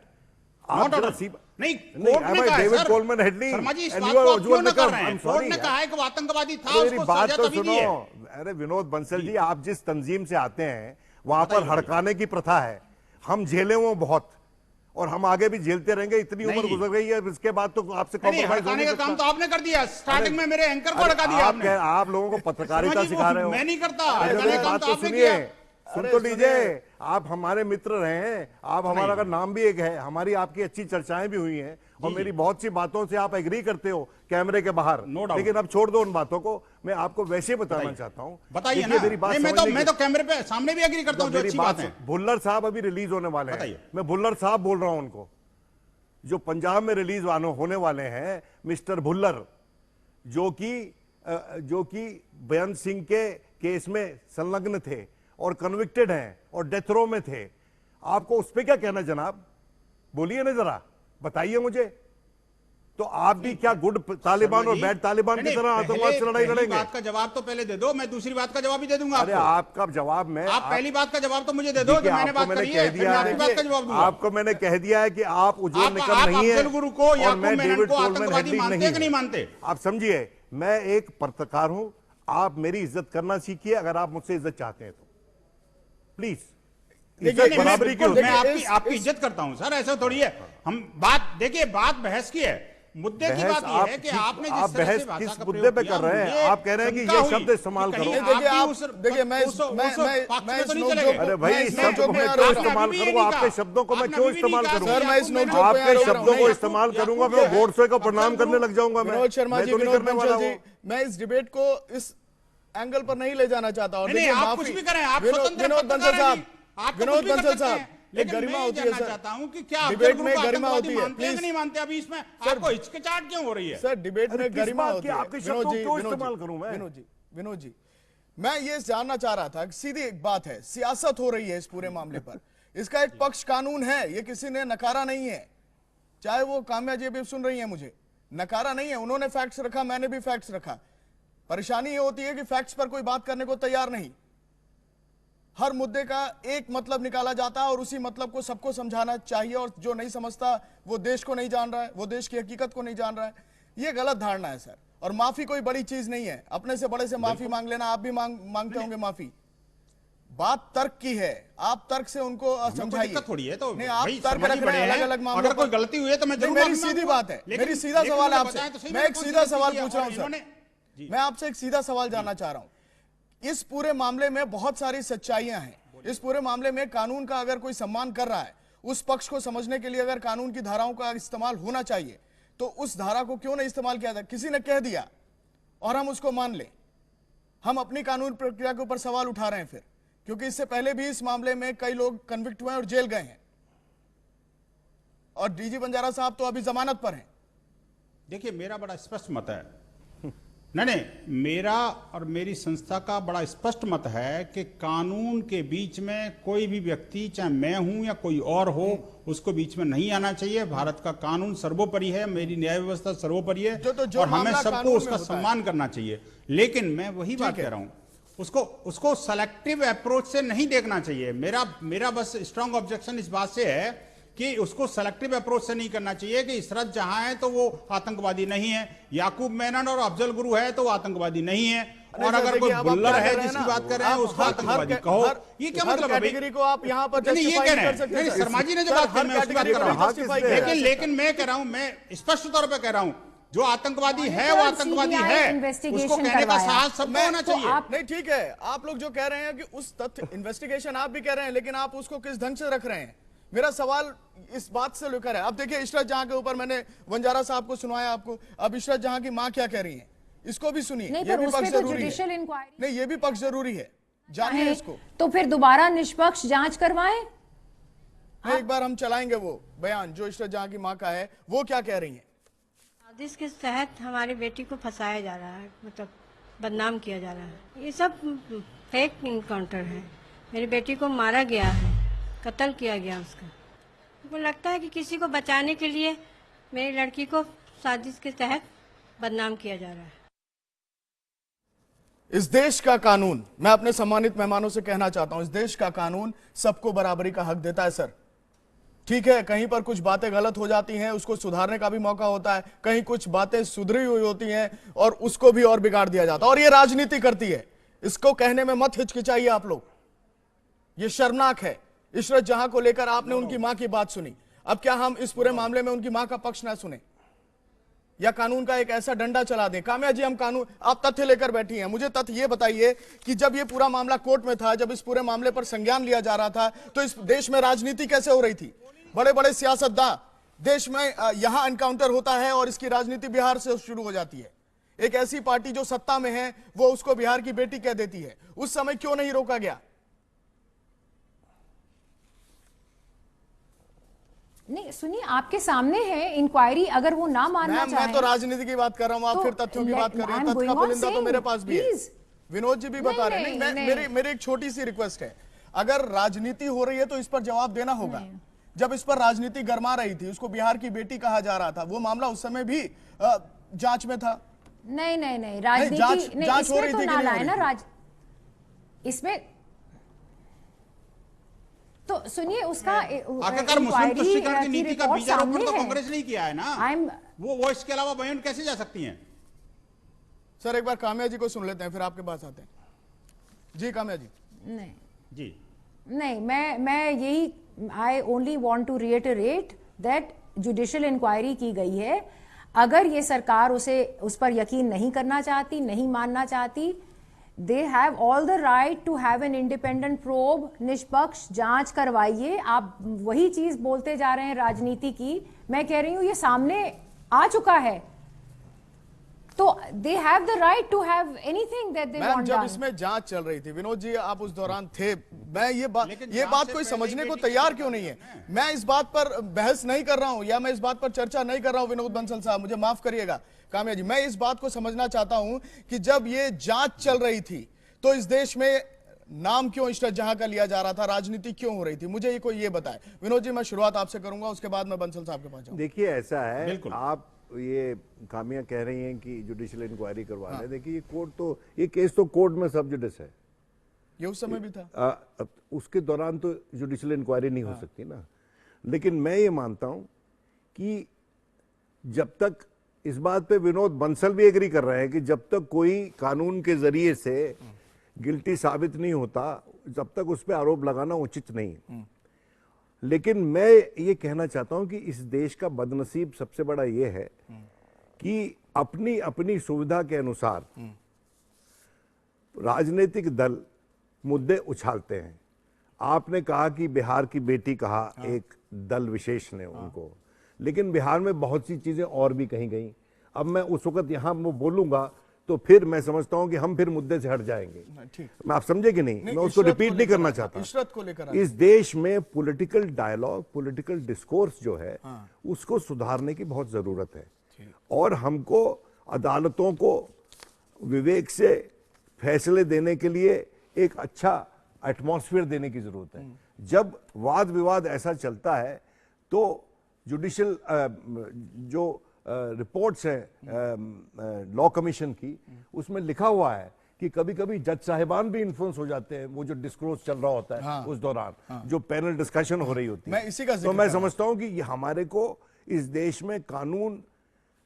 नहीं, court am ने I कहा है David sir, Coleman Headley Sharma ji इस and बात you को are आप क्यों Ujwal न कर Nikam? रहे हैं? I'm court sorry. ने कहा है कि वो आतंकवादी था, मेरी उसको बात सजा तो तभी दी है। सुनो। अरे विनोद बंसल जी, आप जिस तंजीम से आते हैं वहां पर हड़काने की प्रथा है। हम झेले वो बहुत और हम आगे भी झेलते रहेंगे। इतनी उम्र गुजर गई है, इसके बाद तो आपसे कॉम्प्रोमाइज होने का काम तो आपने कर दिया। स्टार्टिंग में मेरे एंकर को हड़का दिया आपने। आप लोगों को पत्रकारिता सिखा रहे हो। मैं नहीं करता। बात तो सुनिए, सुन तो लीजिए। आप हमारे मित्र रहे हैं, आप हमारा का नाम भी एक है, हमारी आपकी अच्छी चर्चाएं भी हुई हैं और मेरी बहुत सी बातों से आप एग्री करते हो कैमरे के बाहर। लेकिन अब छोड़ दो उन बातों को। मैं आपको वैसे बताना चाहता हूं। बताइए ना। मेरी बात मैं तो कैमरे पे सामने भी एग्री करता हूं जो अच्छी बात है। भुल्लर साहब अभी रिलीज होने वाले हैं। मैं भुल्लर साहब बोल रहा हूं उनको, जो पंजाब में रिलीज होने वाले हैं। मिस्टर भुल्लर जो कि बेअंत सिंह के केस में संलग्न थे और कन्विक्टेड हैं और डेथ रो में थे। आपको उस पर क्या कहना जनाब? बोलिए ना जरा, बताइए मुझे। तो आप भी क्या गुड तालिबान और बैड तालिबान की तरह आतंकवाद से लड़ाई लड़ेंगे? बात का जवाब तो पहले दे दो, मैं दूसरी बात का जवाब भी दे दूंगा। अरे आपका जवाब मैं आप पहली बात का जवाब तो मुझे दे दो जो मैंने बात करी है, फिर मैं आपकी बात का जवाब दूंगा। आपको मैंने कह दिया है कि आप उज्जवल निकम नहीं है अफजल गुरु को या मैं डेविड कोलमैन हेडली मानते हैं कि नहीं मानते? आप समझिए, मैं एक पत्रकार हूं। आप मेरी इज्जत करना सीखिए अगर आप मुझसे इज्जत चाहते हैं तो। प्लीज बराबरी की। मैं आपकी इज्जत करता हूं सर, ऐसा थोड़ी है। हम बात देखिए, बात बहस की है। मुद्दे की बात यह है कि आपने आप जिस तरह बहस से भाषा किस का मुद्दे प्रयोग पे किया, कर रहे हैं? मुझे आप कह रहे हैं कि शंका ये हुई शब्द इस्तेमाल कि कहीं करो। देखिए आप आप भी उस- देखिए मैं उस मैं पक्ष में तो नहीं नोक चलेंगे। अरे भाई, मैं इस नोक शब्द को में मैं आ क्यों रहा हूं। इस्तेमाल अभी भी करूंगा? नहीं आपके कहा। शब्दों को मैं आपने क्यों अभी भी नहीं इस्तेमाल कहा। करूंगा? सर मैं इस नोक झोंक में आ आपके रहा हूं। शब्दों को नहीं, इस्तेमाल करूंगा, याकूब फिर जो है, गोडसे को अफजल प्रणाम करने गुरु- लग जाऊंगा मैं। विनोद शर्मा मैं जी, तो नहीं विनोद करने वाला बंसल जी, वो। मैं इस डिबेट को इस एंगल पर नहीं ले जाना चाहता। और नहीं, देखिए आप माफी कुछ भी करें, आप विनोद स्वतंत्र विनोद पत्रकार बंसल हैं साहब, जी। आप तो विनोद कुछ भी कर बंसल सकते साहब, हैं। एक लेकिन गरिमा मैं होती है जानना सर। चाहता हूं कि क्या अफजल डिबेट गुरु में को गरिमा आतंकवादी होती है, मानते हैं कि प्लीज। नहीं मानते? अभी इसमें आपको हिचकिचाहट क्यों हो रही है? सर डिबेट अरे में किस गरिमा बात होती की? है। आपके विनोद शब्दों जी, क्यों विनोद इस्तेमाल जी, करूं मैं? विनोद जी, मैं ये जानना चाह रहा था कि सीधी एक बात है, सियासत हो रही है इस पूरे मामले पर। इसका एक पक्ष कानून है, ये किसी ने नकारा नहीं है। चाहे वो काम्या जी भी सुन रही है, मुझे नकारा नहीं है। उन्होंने फैक्ट्स रखा, मैंने भी फैक्ट्स रखा। परेशानी ये होती है कि फैक्ट्स पर कोई बात करने को तैयार नहीं। हर मुद्दे का एक मतलब निकाला जाता है और उसी मतलब को सबको समझाना चाहिए, और जो नहीं समझता वो देश को नहीं जान रहा है, वो देश की हकीकत को नहीं जान रहा है। ये गलत धारणा है सर। और माफी कोई बड़ी चीज नहीं है, अपने से बड़े से माफी मांग लेना। आप भी मांगते होंगे माफी। बात तर्क की है, आप तर्क से उनको समझाइए। दिक्कत थोड़ी है तो नहीं, आप भाई, तर्क शर्मा रख जी रहे हैं बड़े अलग हैं। अलग मामलों अगर कोई पर। गलती हुई है तो मैं नहीं, जरूर मेरी माफी सीधी मांगूंगा। बात है, लेकिन- मेरी सीधा लेकिन सवाल है मुझे आपसे। बताएं तो सही, मैं मैंने एक कौन सी सीधा गलती सवाल की है? पूछ रहा हूं और सर। इन्होंने- मैं आपसे एक सीधा सवाल जानना चाह रहा हूं। इस पूरे मामले में बहुत सारी सच्चाइयां हैं। इस पूरे मामले में कानून का अगर कोई सम्मान कर रहा है, उस पक्ष को समझने के लिए अगर कानून की धाराओं का इस्तेमाल होना चाहिए, तो उस धारा को क्यों नहीं इस्तेमाल किया जाए? किसी ने कह दिया और हम उसको मान लें। हम अपनी कानून प्रक्रिया के ऊपर सवाल उठा रहे हैं फिर, क्योंकि इससे पहले भी इस मामले में कई लोग कन्विक्ट हुए और जेल गए हैं, और डीजी बंजारा साहब तो अभी जमानत पर हैं। देखिए, मेरा बड़ा स्पष्ट मत है। नहीं, मेरा और मेरी संस्था का बड़ा स्पष्ट मत है कि कानून के बीच में कोई भी व्यक्ति, चाहे मैं हूं या कोई और हो, उसको बीच में नहीं आना चाहिए। भारत का कानून सर्वोपरि है, मेरी न्याय व्यवस्था सर्वोपरि है, जो और हमें मामला सबको कानून में उसका होता है। सम्मान करना चाहिए। लेकिन मैं वही बात कह रहा हूं, उसको सेलेक्टिव अप्रोच से नहीं देखना चाहिए। मेरा बस स्ट्रांग ऑब्जेक्शन इस बात से है कि उसको सेलेक्टिव अप्रोच से नहीं करना चाहिए कि इशरत जहां है तो वो आतंकवादी नहीं है, याकूब मेनन और अफजल गुरु है तो वो आतंकवादी नहीं है, और अगर कोई बुल्लर है जिसकी बात कर रहे हैं उसको आतंकवादी कहो। ये क्या मतलब है? कैटेगरी को आप यहाँ पर नहीं, ये कह रहे हैं। शर्मा जी ने जो बात कही मैं उसकी बात कर रहा हूं। लेकिन मैं कह रहा हूं, मैं स्पष्ट तौर पर कह रहा हूं, जो आतंकवादी है वो आतंकवादी है, उसको कहने का साहस सबको होना चाहिए। नहीं, ठीक है, आप लोग जो कह रहे हैं कि उस तथ्य इन्वेस्टिगेशन आप भी कह रहे हैं, लेकिन आप उसको किस ढंग से रख रहे हैं? मेरा सवाल इस बात से लेकर है। अब देखिए, इशरत जहां के ऊपर मैंने वंजारा साहब को सुनाया आपको, अब इशरत जहां की मां क्या कह रही है, इसको भी सुनिए। नहीं, ये पर भी उस पक्ष पे तो जरूरी जुडिशियल है। इंक्वायरी नहीं, ये भी पक्ष जरूरी है, जानिए इसको। तो फिर दोबारा निष्पक्ष जांच करवाएं। एक बार हम चलाएंगे वो बयान जो इशरत जहां की मां का है, वो क्या कह रही है। साजिश के तहत हमारी बेटी को फंसाया जा रहा है, मतलब बदनाम किया जा रहा है। ये सब फेक इनकाउंटर है। मेरी बेटी को मारा गया है, कत्ल किया गया उसका। मुझको लगता है कि किसी को बचाने के लिए मेरी लड़की को साजिश के तहत बदनाम किया जा रहा है। इस देश का कानून, मैं अपने सम्मानित मेहमानों से कहना चाहता हूं, इस देश का कानून सबको बराबरी का हक देता है सर। ठीक है, कहीं पर कुछ बातें गलत हो जाती हैं, उसको सुधारने का भी मौका होता है, कहीं कुछ बातें सुधरी हुई होती हैं और उसको भी और बिगाड़ दिया जाता है, और ये राजनीति करती है। इसको कहने में मत हिचकिचाइए आप लोग, ये शर्मनाक है। इशरत जहां को लेकर आपने उनकी मां की बात सुनी, अब क्या हम इस पूरे मामले में उनकी मां का पक्ष ना सुने या कानून का एक ऐसा डंडा चला दें? काम्या जी, हम कानून, आप तथ्य लेकर बैठी हैं, मुझे तथ्य ये बताइए कि जब ये पूरा मामला कोर्ट में था, जब इस पूरे मामले पर संज्ञान लिया जा रहा था, तो इस देश में राजनीति कैसे हो रही थी? बड़े बड़े सियासतदान देश में, यहां एनकाउंटर होता है और इसकी राजनीति बिहार से शुरू हो जाती है। एक ऐसी पार्टी जो सत्ता में है वो उसको बिहार की बेटी कह देती है। उस समय क्यों नहीं रोका गया? नहीं, सुनिए, आपके सामने है इंक्वायरी, अगर वो ना मानना चाहे। मैं तो राजनीति की बात कर रहा हूं, आप तो फिर तथ्यों की बात कर रहे हैं। तथ्य का पुलिंदा तो मेरे पास भी है, विनोद जी भी बता रहे हैं। मेरी एक छोटी सी रिक्वेस्ट है, अगर राजनीति हो रही है तो इस पर जवाब देना होगा। जब इस पर राजनीति गरमा रही थी, उसको बिहार की बेटी कहा जा रहा था, वो मामला उस समय भी जांच में था। नहीं, राजनीति जांच हो रही थी ना लाए ना इसमें। तो सुनिए, उसका आखिरकार मुस्लिम तुष्टीकरण की नीति का बीजारोपण तो कांग्रेस ने किया है ना। वो इसके अलावा बयान कैसे जा सकती हैं? सर, एक बार काम्या जी को सुन लेते हैं, फिर आपके पास आते हैं। जी काम्या जी। नहीं जी, नहीं, मैं यही, I only want to reiterate that judicial inquiry की गई है। अगर ये सरकार उस पर यकीन नहीं करना चाहती, नहीं मानना चाहती, they have all the right to have an independent probe, निष्पक्ष जांच करवाइए। आप वही चीज बोलते जा रहे हैं राजनीति की। मैं कह रही हूं ये सामने आ चुका है, तो they have the right to have anything that they want. जब इसमें जांच चल रही थी, विनोद जी आप उस दौरान थे, मैं ये बात कोई समझने को तैयार क्यों नहीं है? मैं इस बात पर बहस नहीं कर रहा हूं या मैं इस बात पर चर्चा नहीं कर रहा हूं विनोद बंसल साहब, मुझे माफ करिएगा काम्या जी। मैं इस बात को समझना चाहता हूं कि जब ये जांच चल रही थी तो इस देश में नाम क्यों इशरत जहां का लिया जा रहा था, राजनीति क्यों हो रही थी, मुझे ये कोई ये बताए। विनोद जी मैं शुरुआत आपसे करूंगा, उसके बाद मैं बंसल साहब के पास जाऊंगा। देखिए ऐसा है, आप ये कामिया कह रही हैं कि जुडिशियल इंक्वायरी करवा लें। देखिए ये कोर्ट तो, ये केस तो कोर्ट में सब जुडिस है, ये उस समय भी था। उसके दौरान तो जुडिशियल इंक्वायरी नहीं हो सकती ना। लेकिन मैं ये मानता हूं कि जब तक, इस बात पे विनोद बंसल भी एग्री कर रहे हैं कि जब तक कोई कानून के जरिए से गिल्टी साबित नहीं होता, जब तक उस पर आरोप लगाना उचित नहीं। लेकिन मैं ये कहना चाहता हूं कि इस देश का बदनसीब सबसे बड़ा ये है कि अपनी अपनी सुविधा के अनुसार राजनीतिक दल मुद्दे उछालते हैं। आपने कहा कि बिहार की बेटी कहा एक दल विशेष ने उनको, लेकिन बिहार में बहुत सी चीजें और भी कही गई। अब मैं उस वक्त यहां वो बोलूंगा तो फिर मैं समझता हूं कि हम फिर मुद्दे से हट जाएंगे। मैं, आप समझे कि नहीं? मैं उसको रिपीट नहीं करना चाहता। इशरत को लेकर इस देश में पॉलिटिकल डायलॉग, पॉलिटिकल डिस्कोर्स जो है उसको सुधारने की बहुत जरूरत है, और हमको अदालतों को विवेक से फैसले देने के लिए एक अच्छा एटमॉस्फेयर देने की जरूरत है। जब वाद विवाद ऐसा चलता है तो जुडिशियल जो रिपोर्ट्स हैं लॉ कमीशन की, उसमें लिखा हुआ है कि कभी कभी जज साहिबान भी इन्फ्लुएंस हो जाते हैं, वो जो डिस्कोर्स चल रहा होता है उस दौरान, जो पैनल डिस्कशन हो रही होती है। इसी का तो मैं समझता हूं कि ये हमारे को इस देश में कानून,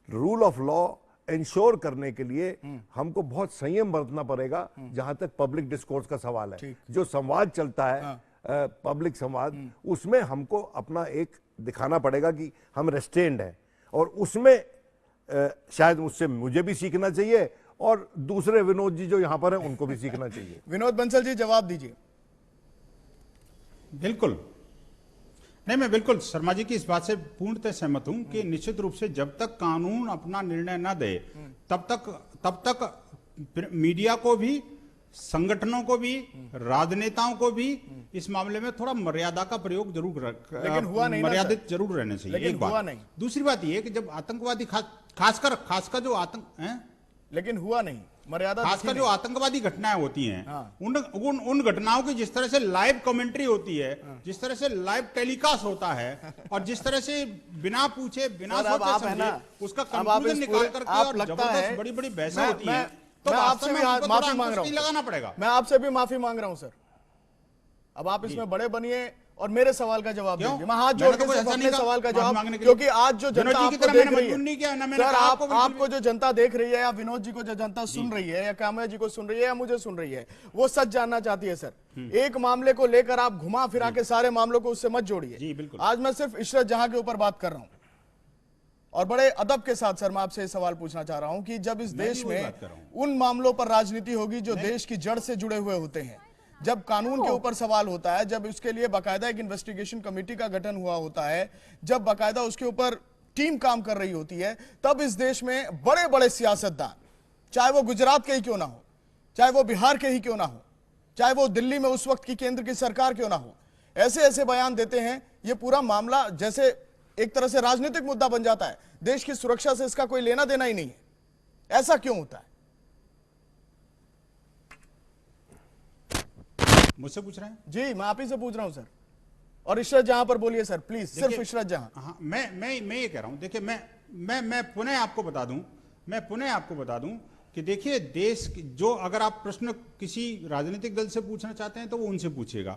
रूल ऑफ लॉ इंश्योर करने के लिए हमको बहुत संयम बरतना पड़ेगा। जहां तक पब्लिक डिस्कोर्स का सवाल है, जो संवाद चलता है पब्लिक संवाद, उसमें हमको अपना एक दिखाना पड़ेगा कि हम रेस्ट्रेंड हैं, और उसमें शायद उससे मुझे भी सीखना चाहिए और दूसरे विनोद जी जो यहां पर हैं उनको भी सीखना चाहिए। विनोद बंसल जी जवाब दीजिए। बिल्कुल नहीं, मैं बिल्कुल शर्मा जी की इस बात से पूर्णतः सहमत हूं कि निश्चित रूप से जब तक कानून अपना निर्णय न दे तब तक मीडिया को भी, संगठनों को भी, राजनेताओं को भी इस मामले में थोड़ा मर्यादा का प्रयोग जरूर, लेकिन हुआ नहीं, मर्यादित जरूर रहना चाहिए। एक बात। नहीं। दूसरी बात यह है कि जब आतंकवादी खासकर जो आतंक है, लेकिन हुआ नहीं, मर्यादा खासकर जो आतंकवादी घटनाएं होती हैं, उन घटनाओं की जिस तरह से लाइव कमेंट्री होती है, जिस तरह से लाइव टेलीकास्ट होता है, और जिस तरह से बिना पूछे, बिना सोचे समझे उसका कंक्लूजन निकाल करके और जबरदस्त बड़ी बड़ी बहसें होती हैं, तो मैं आपसे भी माफी मांग रहा हूं, लगाना पड़ेगा। मैं आपसे भी माफी मांग रहा हूं सर। अब आप इसमें बड़े बनिए और मेरे सवाल का जवाब दीजिए। मैं हाथ जोड़ के सिर्फ अपने सवाल का जवाब, क्योंकि आज जो जनता आपको देख रही है सर, आपको जो जनता देख रही है, या विनोद जी को जो जनता सुन रही है, या काम्या जी को सुन रही है, या मुझे सुन रही है, वो सच जानना चाहती है सर। एक मामले को लेकर आप घुमा फिरा के सारे मामलों को उससे मत जोड़िए। आज मैं सिर्फ इशरत जहां के ऊपर बात कर रहा हूं, और बड़े अदब के साथ सर मैं आपसे सवाल पूछना चाह रहा हूं कि जब इस देश में उन मामलों पर राजनीति होगी जो देश की जड़ से जुड़े हुए होते हैं, जब कानून के ऊपर सवाल होता है, जब उसके लिए बाकायदा एक इन्वेस्टिगेशन कमेटी का गठन हुआ होता है, जब बाकायदा उसके ऊपर टीम काम कर रही होती है, तब इस देश में बड़े बड़े सियासतदान, चाहे वो गुजरात के ही क्यों ना हो, चाहे वो बिहार के ही क्यों ना हो, चाहे वो दिल्ली में उस वक्त की केंद्र की सरकार क्यों ना हो, ऐसे ऐसे बयान देते हैं। ये पूरा मामला जैसे एक तरह से राजनीतिक मुद्दा बन जाता है, देश की सुरक्षा से इसका कोई लेना देना ही नहीं है। ऐसा क्यों होता है? मुझसे पूछ रहे हैं? जी मैं आप ही से पूछ रहा हूं सर। और इशरत जहां पर बोलिए सर प्लीज, सिर्फ इशरत जहां। हाँ, मैं ये कह रहा हूं, देखिए मैं पुनः आपको बता दूं कि देखिए देश जो, अगर आप प्रश्न किसी राजनीतिक दल से पूछना चाहते हैं तो वो उनसे पूछिएगा।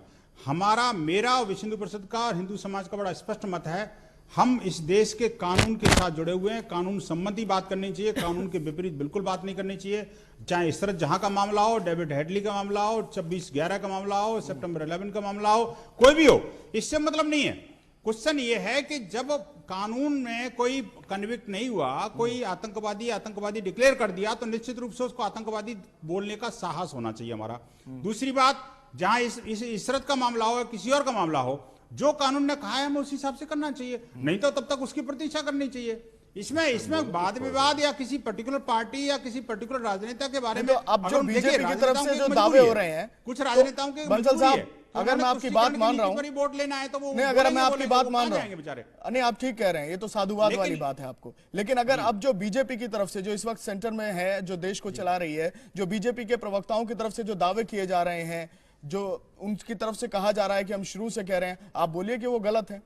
मेरा विश्व हिंदू परिषद का और हिंदू समाज का बड़ा स्पष्ट मत है, हम इस देश के कानून के साथ जुड़े हुए हैं। कानून संबंधी बात करनी चाहिए, कानून के विपरीत बिल्कुल बात नहीं करनी चाहिए। चाहे इशरत जहां का मामला हो, डेविड हेडली का मामला हो, 26/11 का मामला हो, सितंबर 11 का मामला हो, कोई भी हो, इससे मतलब नहीं है। क्वेश्चन ये है कि जब कानून में कोई कन्विक्ट नहीं हुआ, कोई आतंकवादी डिक्लेयर कर दिया, तो निश्चित रूप से उसको आतंकवादी बोलने का साहस होना चाहिए हमारा। दूसरी बात, जहां इस इशरत का मामला हो या किसी और का मामला हो, जो कानून ने कहा है हमें उस हिसाब से करना चाहिए, नहीं तो तब तक उसकी प्रतीक्षा करनी चाहिए। इसमें वाद विवाद या किसी पर्टिकुलर पार्टी या किसी पर्टिकुलर राजनेता के बारे में, तो अब जो बीजेपी की तरफ से जो दावे हो रहे हैं, कुछ राजनेताओं के बंसल साहब, अगर मैं आपकी बात मान रहा हूं, वोट लेना है तो वो नहीं, अगर मैं आपकी बात मान रहा हूं, नहीं, आप ठीक कह रहे हैं, ये तो साधुवाद वाली बात है आपको, लेकिन अगर अब जो बीजेपी की तरफ से, जो इस वक्त सेंटर में है, जो देश को चला रही है, जो बीजेपी के प्रवक्ताओं की तरफ से जो दावे किए जा रहे हैं, जो उनकी तरफ से कहा जा रहा है कि हम शुरू से कह रहे हैं, आप बोलिए कि वो गलत है।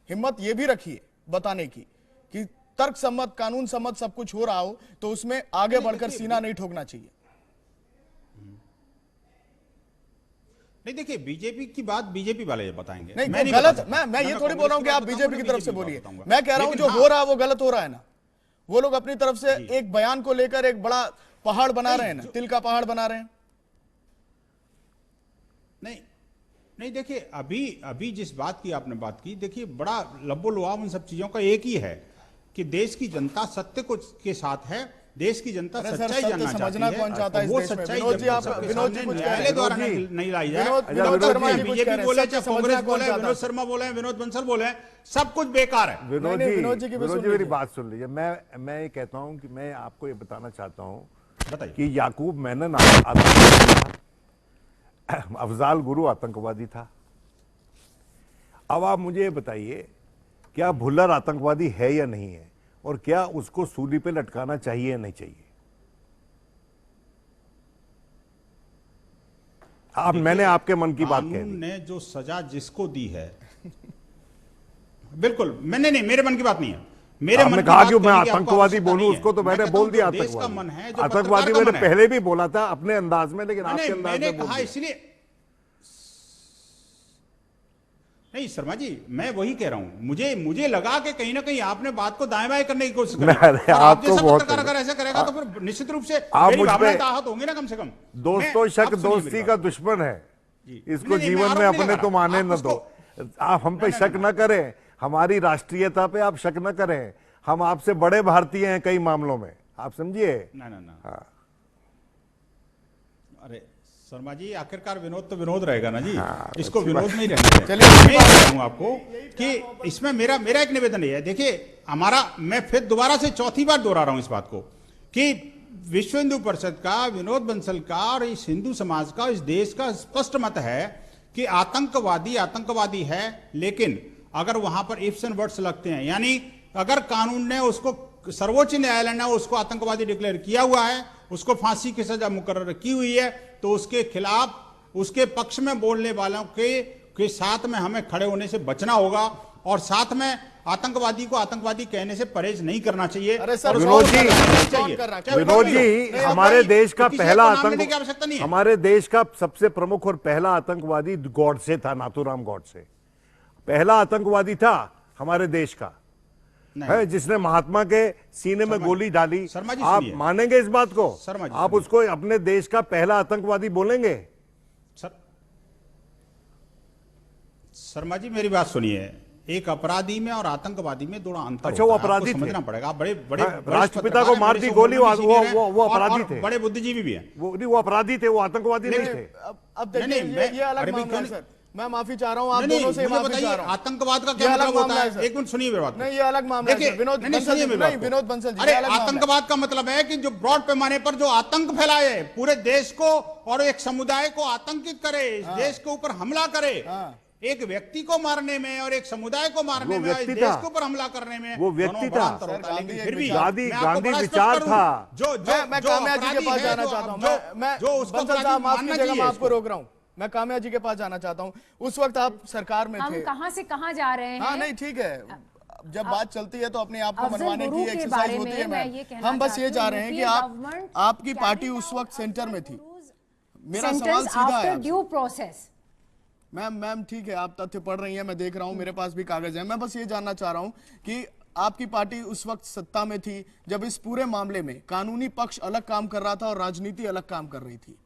हिम्मत ये भी रखिए बताने की कि तर्क सम्मत, कानून सम्मत सब कुछ हो रहा हो तो उसमें आगे बढ़कर सीना नहीं ठोकना चाहिए। नहीं, देखिए, बीजेपी की बात बीजेपी वाले बताएंगे। नहीं, मैं गलत, मैं ये थोड़ी बोल रहा हूं कि आप बीजेपी की तरफ से बोलिए, मैं कह रहा हूं जो हो रहा है वो गलत हो रहा है ना। वो लोग अपनी तरफ से एक बयान को लेकर एक बड़ा पहाड़ बना रहे हैं ना, तिल का पहाड़ बना रहे हैं। नहीं, देखिए, अभी जिस बात की आपने बात की, देखिए, बड़ा लब्बो लुआब उन सब चीजों का एक ही है कि देश की जनता सत्य के साथ है, देश की जनता सच्चाई जानना समझना कौन चाहता है, वो सच्चाई विनोद जी कुछ न्यायालय द्वारा नहीं लाई जाए। बीजेपी बोले, चाहे कांग्रेस बोले, विनोद शर्मा बोले, विनोद बंसल बोले, सब कुछ बेकार है। विनोद जी मेरी बात सुन लीजिए। मैं ये कहता हूं कि मैं आपको ये बताना चाहता हूं, बताइए, कि याकूब मेनन अफजाल गुरु आतंकवादी था। अब आप मुझे ये बताइए, क्या भुल्लर आतंकवादी है या नहीं है, और क्या उसको सूली पे लटकाना चाहिए या नहीं चाहिए? मैंने आपके मन की बात कही। कानून ने जो सजा जिसको दी है, बिल्कुल, मैंने नहीं, मेरे मन की बात नहीं है। मेरे मन कहा कि मैं आतंकवादी बोलूं उसको, तो मैंने बोल दिया आतंकवादी मैंने पहले भी बोला था अपने अंदाज में, लेकिन आपके अंदाज में कहा इसलिए नहीं। शर्मा जी, मैं वही कह रहा हूं, मुझे लगा कि कहीं ना कहीं आपने बात को दाएं बाएं करने की कोशिश की। आप जैसा पत्रकार अगर ऐसा करेगा तो फिर निश्चित रूप से मेरी भावनाएं आहत होंगी ना, कम से कम। दोस्तों, शक दोस्ती का दुश्मन है, इसको जीवन में अपने तो माने न दो। आप हम पे शक न करें, हमारी राष्ट्रीयता पे आप शक न करें, हम आपसे बड़े भारतीय हैं कई मामलों में, आप समझिए। ना। अरे शर्मा जी, आखिरकार विनोद तो विनोद रहेगा ना जी, इसको विनोद में ही रहना। चलिए, मैं कहूँ आपको कि इसमें मेरा एक निवेदन है। देखिए, मैं फिर दोबारा से चौथी बार दोहरा रहा हूं इस बात को कि विश्व हिंदू परिषद का, विनोद बंसल का और इस हिंदू समाज का, इस देश का स्पष्ट मत है कि आतंकवादी है, लेकिन अगर वहां पर इफ्स एंड बट्स लगते हैं, यानी अगर कानून ने उसको, सर्वोच्च न्यायालय ने उसको आतंकवादी डिक्लेयर किया हुआ है, उसको फांसी की सजा मुकर्रर की हुई है, तो उसके खिलाफ, उसके पक्ष में बोलने वालों के साथ में हमें खड़े होने से बचना होगा, और साथ में आतंकवादी को आतंकवादी कहने से परहेज नहीं करना चाहिए। विनोद जी, हमारे देश का पहला आतंकवादी, हमारे देश का सबसे प्रमुख और पहला आतंकवादी गॉडसे था, नाथूराम गॉडसे पहला आतंकवादी था हमारे देश का, है, जिसने महात्मा के सीने में गोली डाली। आप मानेंगे इस बात को? आप उसको अपने देश का पहला आतंकवादी बोलेंगे? शर्मा जी, मेरी बात सुनिए, एक अपराधी में और आतंकवादी में थोड़ा अंतर। अच्छा, वो अपराधी समझना पड़ेगा। बड़े राष्ट्रपिता को मार दी गोली, वो अपराधी थे, बड़े बुद्धिजीवी भी हैं। वो अपराधी थे, वो आतंकवादी नहीं थे। अब देखिए, ये अलग मामला है सर, मैं माफी चाह रहा हूं, आप दोनों से माफी चाह रहा हूं। आतंकवाद का क्या मतलब होता है? एक मिनट सुनिए मेरी बात। नहीं, ये अलग मामला है विनोद बंसल जी। अरे, आतंकवाद का मतलब है कि जो ब्रॉड पैमाने पर जो आतंक फैलाए, पूरे देश को और एक समुदाय को आतंकित करे, इस देश के ऊपर हमला करे, एक व्यक्ति को मारने में और एक समुदाय को मारने में, इस देश के ऊपर हमला करने में वो व्यक्ति था। लेकिन फिर भी गांधी विचार था। मैं काम्या जी के पास जाना चाहता हूं, मैं बंसल साहब माफ कीजिएगा, मैं आपको रोक रहा हूं, मैं काम्या जी के पास जाना चाहता हूं। उस वक्त आप सरकार में थे, हम कहां से कहां जा रहे हैं? हाँ, नहीं, ठीक है, जब बात चलती है तो अपने आप को मनवाने की एक्सरसाइज होती है। हम बस ये चाह रहे हैं कि आपकी पार्टी उस वक्त सेंटर में थी। मेरा सवाल सीधा है ड्यू प्रोसेस। मैम ठीक है, आप तथ्य पढ़ रही हैं, मैं देख रहा हूं, मेरे पास भी कागज है। मैं बस ये जानना चाह रहा हूं कि आपकी पार्टी उस वक्त सत्ता में थी जब इस पूरे मामले में कानूनी पक्ष अलग काम कर रहा था और राजनीति अलग काम कर रही थी,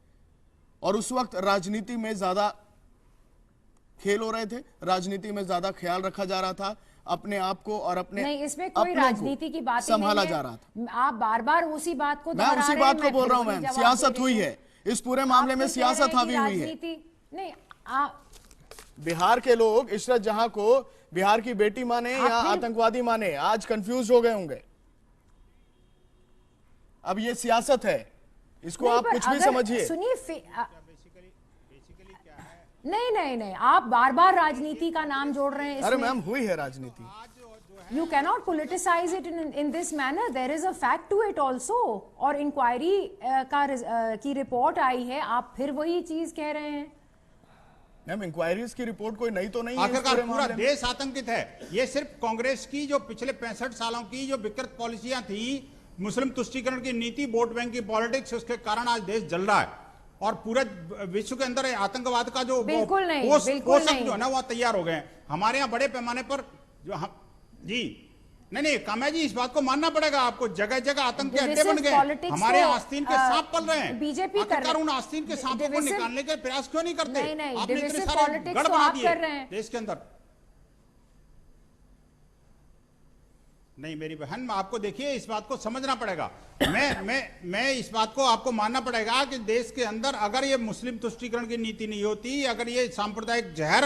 और उस वक्त राजनीति में ज्यादा खेल हो रहे थे, राजनीति में ज्यादा ख्याल रखा जा रहा था, अपने आप को और अपने नहीं, इसमें कोई अपनों को राजनीति की बात संभाला नहीं है। जा रहा था। आप बार बार उसी बात को मैं दोहरा उसी रहे बात हैं, को मैं बोल फिर रहा हूं वही मैम, जवाब सियासत दे हुई रही है हूं। इस पूरे मामले आप में, फिर कह सियासत रहे हैं हावी कि हुई है। राजनीति नहीं, आप बिहार के लोग इशरत जहां को बिहार की बेटी माने या आतंकवादी माने, आज कंफ्यूज हो गए होंगे। अब ये सियासत है, इसको नहीं, आप पर कुछ भी अगर- समझिए। सुनिए, नहीं नहीं नहीं, आप बार बार राजनीति का नाम जोड़ रहे हैं अरे इसमें। मैम, हुई है राजनीति। You cannot politicize it in this manner. There is a fact to it also. और इंक्वायरी की रिपोर्ट आई है, आप फिर वही चीज कह रहे हैं। मैम, इंक्वायरीज की रिपोर्ट कोई नई तो नहीं है इस आखिरकार पूरे पूरा मामले में। देश आतंकित है। ये सिर्फ कांग्रेस की जो पिछले 65 सालों की जो विकृत पॉलिसियां थी, मुस्लिम तुष्टीकरण की नीति, वोट बैंक की पॉलिटिक्स, उसके कारण आज देश जल रहा है और पूरे विश्व के अंदर आतंकवाद का जो बिल्कुल नहीं, बिल्कुल पोषक नहीं। जो है ना वो तैयार हो गए हैं। हमारे यहाँ बड़े पैमाने पर जो हम जी नहीं काम्या जी, इस बात को मानना पड़ेगा आपको, जगह जगह आतंक के अड्डे बन गए। हमारे यहाँ आस्तीन के सांप पल रहे हैं। बीजेपी कर आखिरकार उन आस्तीन के सांपों को निकालने के प्रयास क्यों नहीं करते? नहीं, नहीं, आपने इतने divisive सारे politics गढ़ तो बना आप दिए कर रहे हैं। देश के अंदर। नहीं मेरी बहन, आपको देखिए इस बात को समझना पड़ेगा। मैं इस बात को आपको मानना पड़ेगा कि देश के अंदर अगर ये मुस्लिम तुष्टीकरण की नीति नहीं होती, अगर ये सांप्रदायिक जहर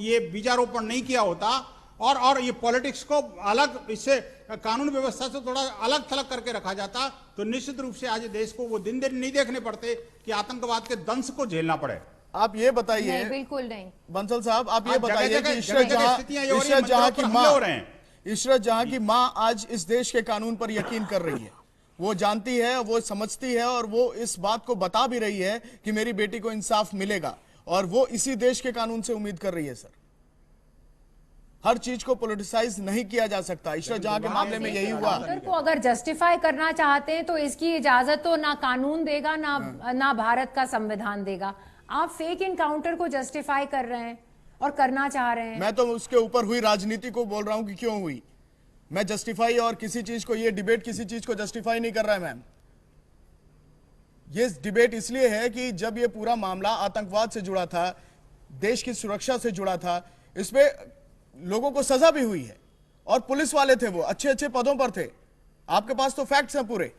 ये बीजारोपण नहीं किया होता और ये पॉलिटिक्स को अलग, इससे कानून व्यवस्था से थोड़ा अलग थलग करके रखा जाता, तो निश्चित रूप से आज देश को वो दिन नहीं देखने पड़ते कि आतंकवाद के दंश को झेलना पड़े। आप ये बताइए, नहीं, बिल्कुल नहीं। बंसल साहब, आप ये बताइए कि जगह-जगह इशरत स्थितियां ये हो रही हैं, जहां की मंदिरों पर हमले हो रहे मां, हैं। इशरत जहां की मां आज इस देश के कानून पर यकीन कर रही है। वो जानती है, वो समझती है और वो इस बात को बता भी रही है कि मेरी बेटी को इंसाफ मिलेगा, और वो इसी देश के कानून से उम्मीद कर रही है। सर, हर चीज को पॉलिटिसाइज नहीं किया जा सकता। इशरत जहां के मामले में यही हुआ। को अगर जस्टिफाई करना चाहते हैं तो इसकी इजाजत तो ना कानून देगा, ना भारत का संविधान देगा। आप फेक इनकाउंटर को जस्टिफाई कर रहे हैं और करना चाह रहे हैं। मैं तो उसके ऊपर हुई राजनीति को बोल रहा हूं कि क्यों हुई। मैं जस्टिफाई और किसी चीज को, ये डिबेट किसी चीज को जस्टिफाई नहीं कर रहा है मैम। ये डिबेट इसलिए है कि जब ये पूरा मामला आतंकवाद से जुड़ा था, देश की सुरक्षा से जुड़ा था, इसमें लोगों को सजा भी हुई है और पुलिस वाले थे, वो अच्छे अच्छे पदों पर थे। आपके पास तो फैक्ट्स हैं पूरे।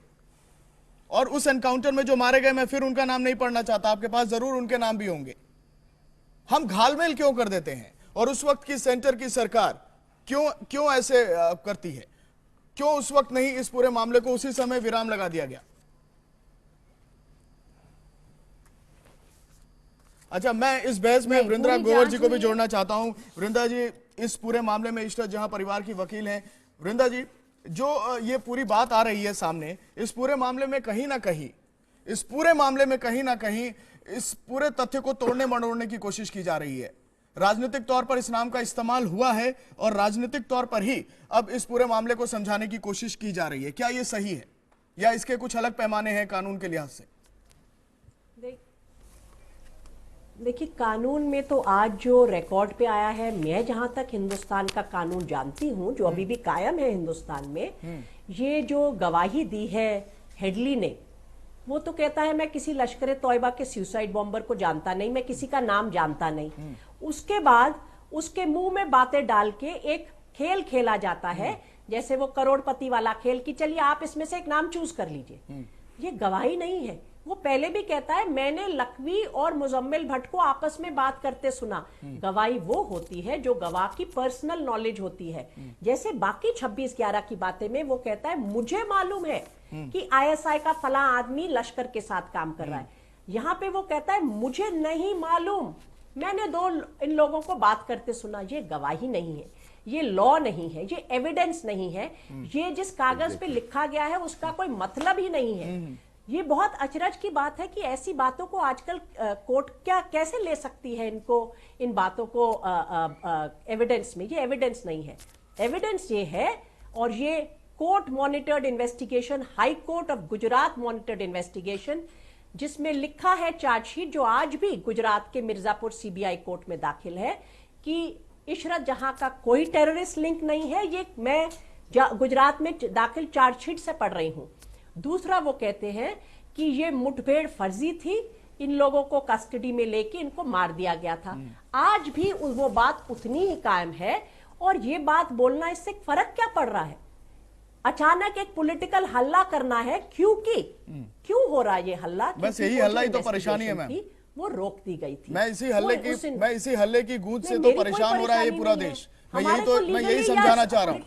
और उस एनकाउंटर में जो मारे गए, मैं फिर उनका नाम नहीं पढ़ना चाहता, आपके पास जरूर उनके नाम भी होंगे। हम घालमेल क्यों कर देते हैं? और उस वक्त की सेंटर की सरकार क्यों ऐसे करती है? क्यों उस वक्त नहीं इस पूरे मामले को उसी समय विराम लगा दिया गया? अच्छा, मैं इस बहस में वृंदा गोवर जी को भी जोड़ना चाहता हूं। वृंदा जी, इस पूरे मामले में इशरत जहां परिवार की वकील हैं, वृंदा जी, जो ये पूरी बात आ रही है सामने, इस पूरे मामले में कहीं ना कहीं इस पूरे तथ्य को तोड़ने मरोड़ने की कोशिश की जा रही है। राजनीतिक तौर पर इस नाम का इस्तेमाल हुआ है और राजनीतिक तौर पर ही अब इस पूरे मामले को समझाने की कोशिश की जा रही है। क्या ये सही है या इसके कुछ अलग पैमाने हैं कानून के लिहाज से? देखिए, कानून में तो आज जो रिकॉर्ड पे आया है, मैं जहां तक हिंदुस्तान का कानून जानती हूं, जो अभी भी कायम है हिंदुस्तान में, ये जो गवाही दी है हेडली ने, वो तो कहता है मैं किसी लश्कर तोयबा के सुसाइड बॉम्बर को जानता नहीं, मैं किसी का नाम जानता नहीं। उसके बाद उसके मुंह में बातें डाल के एक खेल खेला जाता है, जैसे वो करोड़पति वाला खेल कि चलिए आप इसमें से एक नाम चूज कर लीजिए। ये गवाही नहीं है। वो पहले भी कहता है मैंने लखवी और मुजम्मिल भट्ट को आपस में बात करते सुना। गवाही वो होती है जो गवाह की पर्सनल नॉलेज होती है। जैसे बाकी 26/11 की बातें में वो कहता है मुझे मालूम है कि ISI का फला आदमी लश्कर के साथ काम कर रहा है। यहाँ पे वो कहता है मुझे नहीं मालूम, मैंने इन लोगों को बात करते सुना। ये गवाही नहीं है, ये लॉ नहीं है, ये एविडेंस नहीं है। ये जिस कागज पे लिखा गया है उसका कोई मतलब ही नहीं है। ये बहुत अचरज की बात है कि ऐसी बातों को आजकल कोर्ट कैसे ले सकती है इन बातों को एविडेंस में। ये एविडेंस नहीं है। एविडेंस ये है, और ये court monitored investigation, high court of Gujarat monitored investigation, जिसमें लिखा है चार्जशीट जो आज भी गुजरात के मिर्जापुर CBI कोर्ट में दाखिल है कि इशरत जहां का कोई टेररिस्ट लिंक नहीं है। ये मैं गुजरात में दाखिल चार्जशीट से पढ़ रही हूं। दूसरा, वो कहते हैं कि ये मुठभेड़ फर्जी थी, इन लोगों को कस्टडी में लेके इनको मार दिया गया था। आज भी वो बात उतनी ही कायम है, और ये बात बोलना, इससे फर्क क्या पड़ रहा है? अचानक एक पॉलिटिकल हल्ला करना है, क्यों हो रहा है ये हल्ला? बस यही हल्ला ही तो परेशानी है मैम, वो रोक दी गई थी। मैं इसी हल्ले की गूंज से तो परेशान हो रहा है ये पूरा देश। मैं यही समझाना चाह रहा हूँ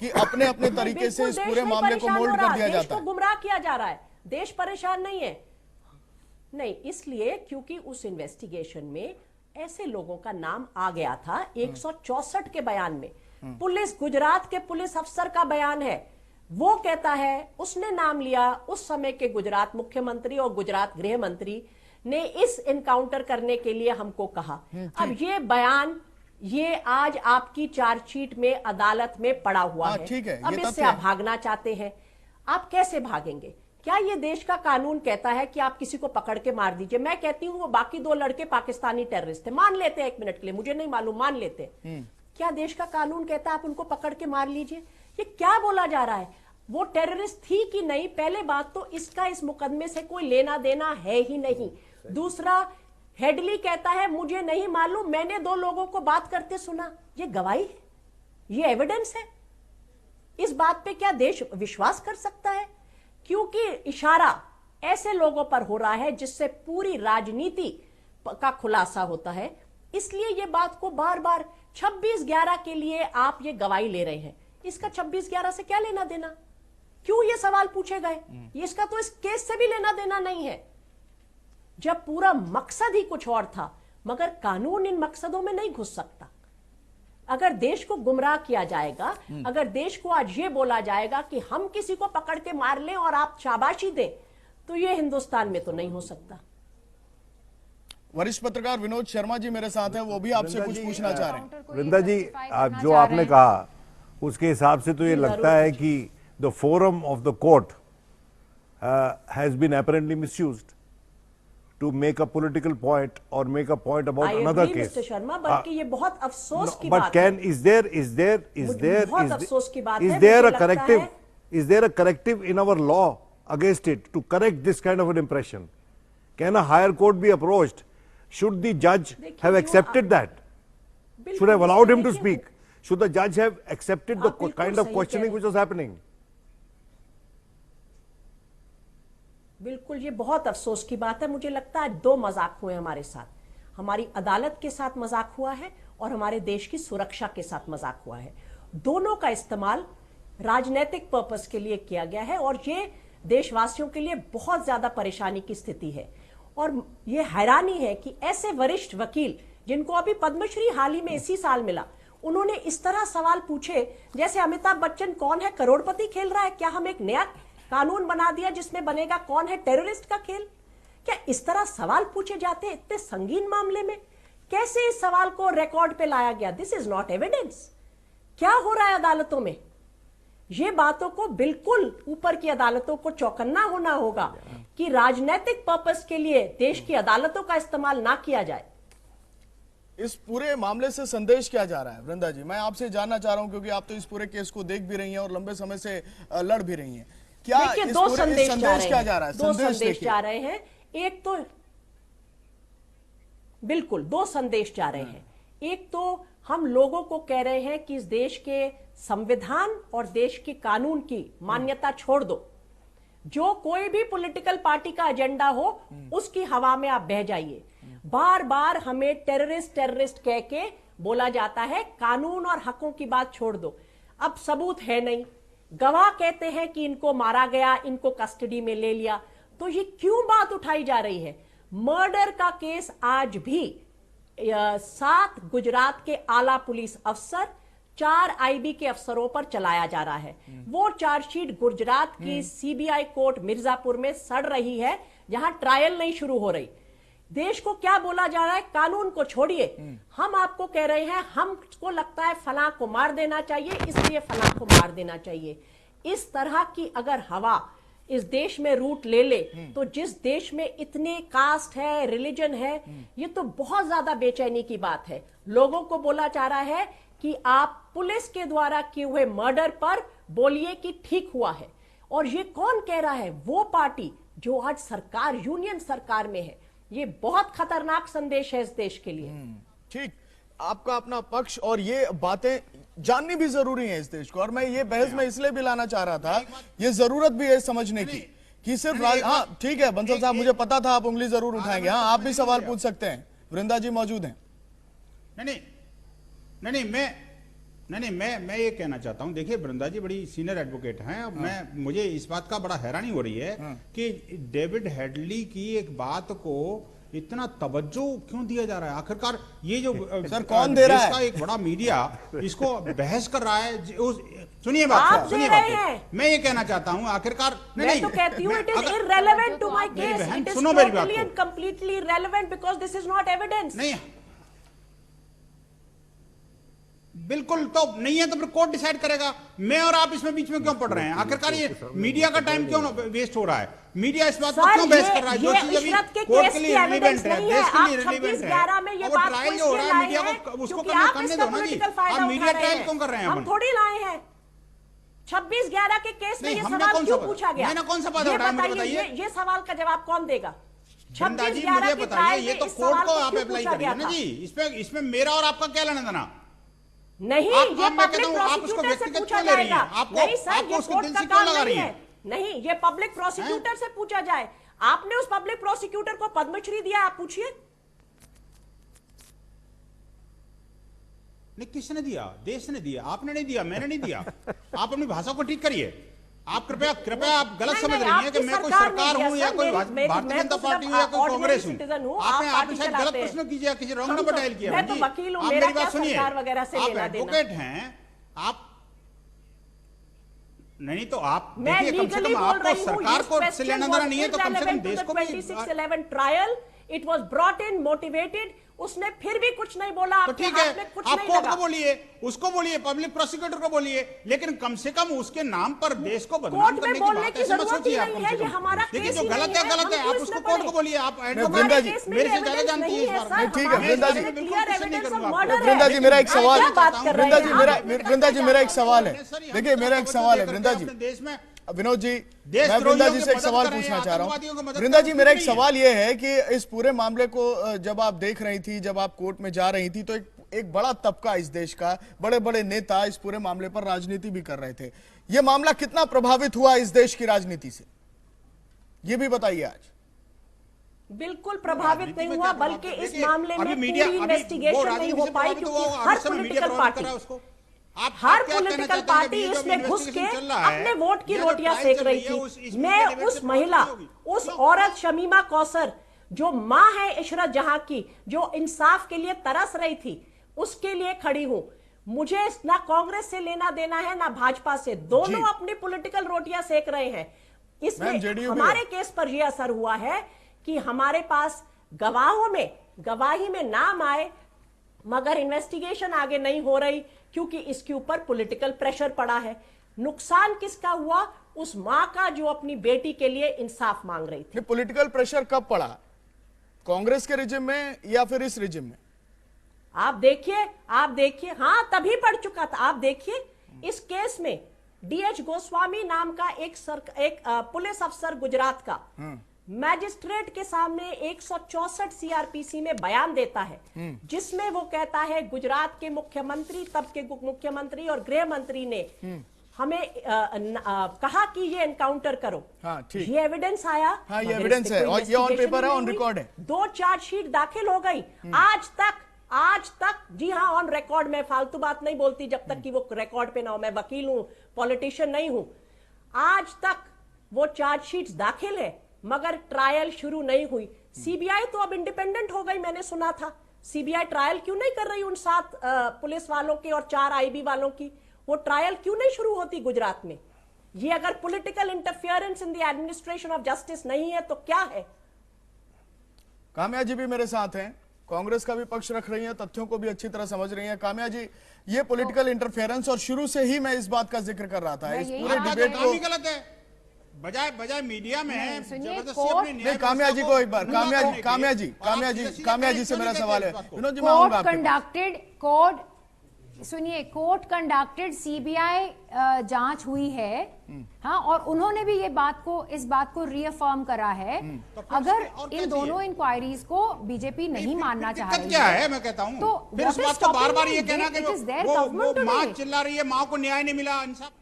कि अपने अपने तरीके से इस पूरे मामले को मोल्ड कर दिया जाता है, गुमराह किया जा रहा है। देश परेशान नहीं है, नहीं, इसलिए क्योंकि उस इन्वेस्टिगेशन में ऐसे लोगों का नाम आ गया था। 164 के बयान में पुलिस, गुजरात के पुलिस अफसर का बयान है, वो कहता है उसने नाम लिया उस समय के गुजरात मुख्यमंत्री और गुजरात गृह मंत्री ने इस एनकाउंटर करने के लिए हमको कहा। अब ये बयान, ये आज आपकी चार्जशीट में अदालत में पड़ा हुआ है। ठीक है, अब इससे आप भागना चाहते हैं, आप कैसे भागेंगे? क्या ये देश का कानून कहता है कि आप किसी को पकड़ के मार दीजिए? मैं कहती हूं वो बाकी 2 लड़के पाकिस्तानी टेररिस्ट थे, मान लेते हैं 1 मिनट के लिए, मुझे नहीं मालूम, मान लेते हैं। क्या देश का कानून कहता है आप उनको पकड़ के मार लीजिए? ये क्या बोला जा रहा है? वो टेररिस्ट थी कि नहीं? पहले बात तो इसका इस मुकदमे से कोई लेना देना है ही नहीं। दूसरा, हेडली कहता है मुझे नहीं मालूम, मैंने 2 लोगों को बात करते सुना। ये गवाही है, ये एविडेंस है। इस बात पे क्या देश विश्वास कर सकता है? क्योंकि इशारा ऐसे लोगों पर हो रहा है जिससे पूरी राजनीति का खुलासा होता है, इसलिए ये बात को बार बार 26/11 के लिए आप ये गवाही ले रहे हैं। इसका 26/11 से क्या लेना देना? क्यों ये सवाल पूछे गए? इसका तो इस केस से भी लेना देना नहीं है, जब पूरा मकसद ही कुछ और था। मगर कानून इन मकसदों में नहीं घुस सकता। अगर देश को गुमराह किया जाएगा, अगर देश को आज ये बोला जाएगा कि हम किसी को पकड़ के मार लें और आप शाबाशी दें, तो ये हिंदुस्तान में तो नहीं हो सकता। वरिष्ठ पत्रकार विनोद शर्मा जी मेरे साथ हैं, वो भी आपसे कुछ पूछना चाह रहे हैं। वृंदा जी, आप जो आपने कहा उसके हिसाब से तो ये लगता है कि the forum of the court has been apparently misused to make a political point or make a point about another case. Mr. Sharma, बल्कि ये बहुत अफसोस की but बात can है। is there बहुत अफसोस की बात है। is there a corrective in our law against it to correct this kind of an impression? Can a higher court be approached? Should the judge have accepted that? Should have allowed him to speak? Should the judge have accepted the kind of questioning which was happening? बिल्कुल, ये बहुत अफसोस की बात है। मुझे लगता है 2 मजाक हुए हमारे साथ, हमारी अदालत के साथ मजाक हुआ है और हमारे देश की सुरक्षा के साथ मजाक हुआ है। दोनों का इस्तेमाल राजनीतिक पर्पस के लिए किया गया है और ये देशवासियों के लिए बहुत ज्यादा परेशानी की स्थिति है। और ये हैरानी है कि ऐसे वरिष्ठ वकील जिनको अभी पद्मश्री हाल ही में इसी साल मिला, उन्होंने इस तरह सवाल पूछे जैसे अमिताभ बच्चन कौन है करोड़पति खेल रहा है। क्या हम एक नया कानून बना दिया जिसमें बनेगा कौन है टेररिस्ट का खेल? क्या इस तरह सवाल पूछे जाते हैं इतने संगीन मामले में? कैसे इस सवाल को रिकॉर्ड पे लाया गया? This is not evidence. क्या हो रहा है अदालतों में? ये बातों को बिल्कुल ऊपर की अदालतों को चौकन्ना होना होगा कि राजनीतिक पर्पस के लिए देश की अदालतों का इस्तेमाल ना किया जाए। इस पूरे मामले से संदेश क्या जा रहा है वृंदा जी? मैं आपसे जानना चाह रहा हूं क्योंकि आप तो इस पूरे केस को देख भी रही हैं और लंबे समय से लड़ भी रही हैं। क्या इस 2 पूरे संदेश क्या जा रहा है? 2 संदेश जा रहे हैं। एक तो बिल्कुल 2 संदेश जा रहे हैं। एक तो हम लोगों को कह रहे हैं कि इस देश के संविधान और देश के कानून की मान्यता छोड़ दो। जो कोई भी पॉलिटिकल पार्टी का एजेंडा हो उसकी हवा में आप बह जाइए। बार बार हमें टेररिस्ट कह के बोला जाता है, कानून और हकों की बात छोड़ दो। अब सबूत है नहीं, गवाह कहते हैं कि इनको मारा गया, इनको कस्टडी में ले लिया, तो ये क्यों बात उठाई जा रही है? मर्डर का केस आज भी 7 गुजरात के आला पुलिस अफसर, 4 आईबी के अफसरों पर चलाया जा रहा है। वो चार्जशीट गुजरात की सीबीआई कोर्ट मिर्जापुर में सड़ रही है, जहां ट्रायल नहीं शुरू हो रही। देश को क्या बोला जा रहा है? कानून को छोड़िए, हम आपको कह रहे हैं हमको लगता है फलां को मार देना चाहिए, इसलिए फलां को मार देना चाहिए। इस तरह की अगर हवा इस देश में रूट ले ले तो जिस देश में इतने कास्ट है, रिलीजन है, ये तो बहुत ज्यादा बेचैनी की बात है। लोगों को बोला जा रहा है कि आप पुलिस के द्वारा किए हुए मर्डर पर बोलिए कि ठीक हुआ है। और ये कौन कह रहा है? वो पार्टी जो आज सरकार, यूनियन सरकार में है, ये बहुत खतरनाक संदेश है इस देश के लिए। ठीक, आपका अपना पक्ष और ये बातें जाननी भी जरूरी है इस देश को, और मैं ये बहस में इसलिए भी लाना चाह रहा था, ये जरूरत भी है समझने की कि सिर्फ हाँ ठीक है बंसल साहब, मुझे पता था आप उंगली जरूर उठाएंगे, हाँ आप भी सवाल पूछ सकते हैं, वृंदा जी मौजूद हैं। नहीं, मैं ये कहना चाहता हूं, देखिए वृंदा जी बड़ी सीनियर एडवोकेट हैं, अब मुझे इस बात का बड़ा हैरानी हो रही है कि डेविड हेडली की एक बात को इतना तवज्जो क्यों दिया जा रहा है। आखिरकार ये जो सर कौन दे रहा है, का एक बड़ा मीडिया इसको बहस कर रहा है। सुनिए बात, मैं ये कहना चाहता हूं आखिरकार मैं तो कहती हूं it is irrelevant to my case, it is totally and completely irrelevant because this is not evidence. नहीं, बिल्कुल तो नहीं है तो फिर कोर्ट डिसाइड करेगा। मैं और आप इसमें बीच में क्यों पड़ रहे हैं? आखिरकार ये मीडिया का टाइम क्यों वेस्ट हो रहा है? मीडिया इस बात पर क्यों बहस कर रहा है? जो चीज अभी कोर्ट के लिए रिलेवेंट है, देश के लिए रिलेवेंट है, वो ट्रायल जो हो रहा है मीडिया को उसको करने दो ना जी। आप मीडिया ट्रायल क्यों कर रहे हैं? हम थोड़ी लाए हैं 26/11 के केस में ये सवाल क्यों पूछा गया? मैंने कौन सा बात बताइए, ये सवाल का जवाब कौन देगा? 26/11 के ट्रायल ये तो कोर्ट को आप अप्लाई करिए ना जी। इसमें मेरा और आपका क्या लेना देना? नहीं, ये पब्लिक प्रोसिक्यूटर से पूछा जाएगा। नहीं सर, ये कोर्ट का काम नहीं है। नहीं, ये पब्लिक प्रोसिक्यूटर से पूछा जाए। आपने उस पब्लिक प्रोसिक्यूटर को पद्मश्री दिया, आप पूछिए। नहीं, किसने दिया? देश ने दिया, आपने नहीं दिया, मैंने नहीं दिया। आप अपनी भाषा को ठीक करिए। आप कृपया आप गलत समझ रही हैं कि मैं कोई सरकार हूं या कोई भारतीय जनता पार्टी हूं या कोई कांग्रेस हूं। आपने शायद गलत प्रश्न कीजिए, किसी रॉन्ग नंबर डायल किया। मैं तो वकील हूं, मेरी बात सुनिए। आप एडवोकेट हैं, आप नहीं तो आप देखिए, कम से कम आपको सरकार को से लेना देना नहीं है तो कम से कम देश को भी। 26/11 trial, it was brought in, motivated, उसने फिर भी कुछ नहीं बोला। तो ठीक है, आप कोर्ट को बोलिए, उसको बोलिए, पब्लिक प्रोसिक्यूटर को बोलिए, लेकिन कम से कम उसके नाम पर देश को बदनाम करने की बात ऐसे मत सोचिए। आप कम से कम देखिए, जो गलत है गलत है, आप उसको कोर्ट को बोलिए। आप वृंदा जी मेरे से ज्यादा जानती है इस बारे में। ठीक है वृंदा जी, वृंदा जी मेरा एक सवाल, वृंदा जी मेरा एक सवाल है। देखिए मेरा एक सवाल है वृंदा जी, देश में विनोद जी, मैं वृंदा जी से एक सवाल पूछना चाह रहा हूं। वृंदा जी मेरा एक सवाल यह है कि इस पूरे मामले को जब आप देख रही थी, जब आप कोर्ट में जा रही थी, तो एक बड़ा तबका इस देश का, बड़े बड़े नेता इस पूरे मामले पर राजनीति भी कर रहे थे। यह मामला कितना प्रभावित हुआ इस देश की राजनीति से, ये भी बताइए आज। बिल्कुल प्रभावित नहीं हुआ, बल्कि इस मामले में पूरी इन्वेस्टिगेशन नहीं हो पाई, क्योंकि हर पॉलिटिकल पार्टी इसमें घुस के अपने वोट की रोटियां सेक रही थी। मैं उस महिला, उस औरत शमीमा कौसर जो मां है इशरत जहां की, जो इंसाफ के लिए तरस रही थी, उसके लिए खड़ी हूं। मुझे ना कांग्रेस से लेना देना है ना भाजपा से, दोनों अपनी पॉलिटिकल रोटियां सेक रहे हैं। इसमें हमारे केस पर यह असर हुआ है कि हमारे पास गवाही में नाम आए, मगर इन्वेस्टिगेशन आगे नहीं हो रही, क्योंकि इसके ऊपर पॉलिटिकल प्रेशर पड़ा है। नुकसान किसका हुआ? उस मां का जो अपनी बेटी के लिए इंसाफ मांग रही थी। पॉलिटिकल प्रेशर कब पड़ा? कांग्रेस के रिजिम में या फिर इस रिजिम में? आप देखिए, हाँ तभी पड़ चुका था। आप देखिए, इस केस में डीएच गोस्वामी नाम का एक पुलिस अफसर गुजरात का मैजिस्ट्रेट के सामने 164 सीआरपीसी में बयान देता है, जिसमें वो कहता है गुजरात के मुख्यमंत्री, तब के मुख्यमंत्री और गृह मंत्री ने हमें कहा कि ये एनकाउंटर करो। हाँ, ठीक। ये एविडेंस आया। हाँ, ये एविडेंस है और ये ऑन पेपर है, ऑन रिकॉर्ड है। 2 चार्जशीट दाखिल हो गई। आज तक जी हाँ, ऑन रिकॉर्ड। मैं फालतू बात नहीं बोलती जब तक कि वो रिकॉर्ड पे ना हो। मैं वकील हूं, पॉलिटिशियन नहीं हूं। आज तक वो चार्जशीट दाखिल है, मगर ट्रायल शुरू नहीं हुई। सीबीआई तो अब इंडिपेंडेंट हो गई, मैंने सुना था। सीबीआई ट्रायल क्यों नहीं कर रही उन 7 पुलिस वालों की और 4 आईबी वालों की? वो ट्रायल क्यों नहीं शुरू होती गुजरात में? ये अगर political interference in the administration of justice नहीं है तो क्या है? काम्या जी भी मेरे साथ हैं, कांग्रेस का भी पक्ष रख रही हैं, तथ्यों को भी अच्छी तरह समझ रही हैं। काम्या जी, ये पॉलिटिकल इंटरफेरेंस, और शुरू से ही मैं इस बात का जिक्र कर रहा था, इस पूरे डिबेट को गलत है, बजाय मीडिया में है नहीं। काम्या जी को एक बार, काम्या जी से मेरा सवाल है। विनोद जी, मैं आऊंगा कंडक्टेड कोर्ट सुनिए, कोर्ट कंडक्टेड सीबीआई जांच हुई है, हाँ, और उन्होंने भी इस बात को रीअफर्म करा है। अगर इन दोनों इंक्वायरीज को बीजेपी नहीं मानना चाह रही क्या है, मैं कहता हूँ तो फिर इस बात को बार बार ये कहना कि वो माँ चिल्ला रही है, माँ को न्याय नहीं मिला, इंसाफ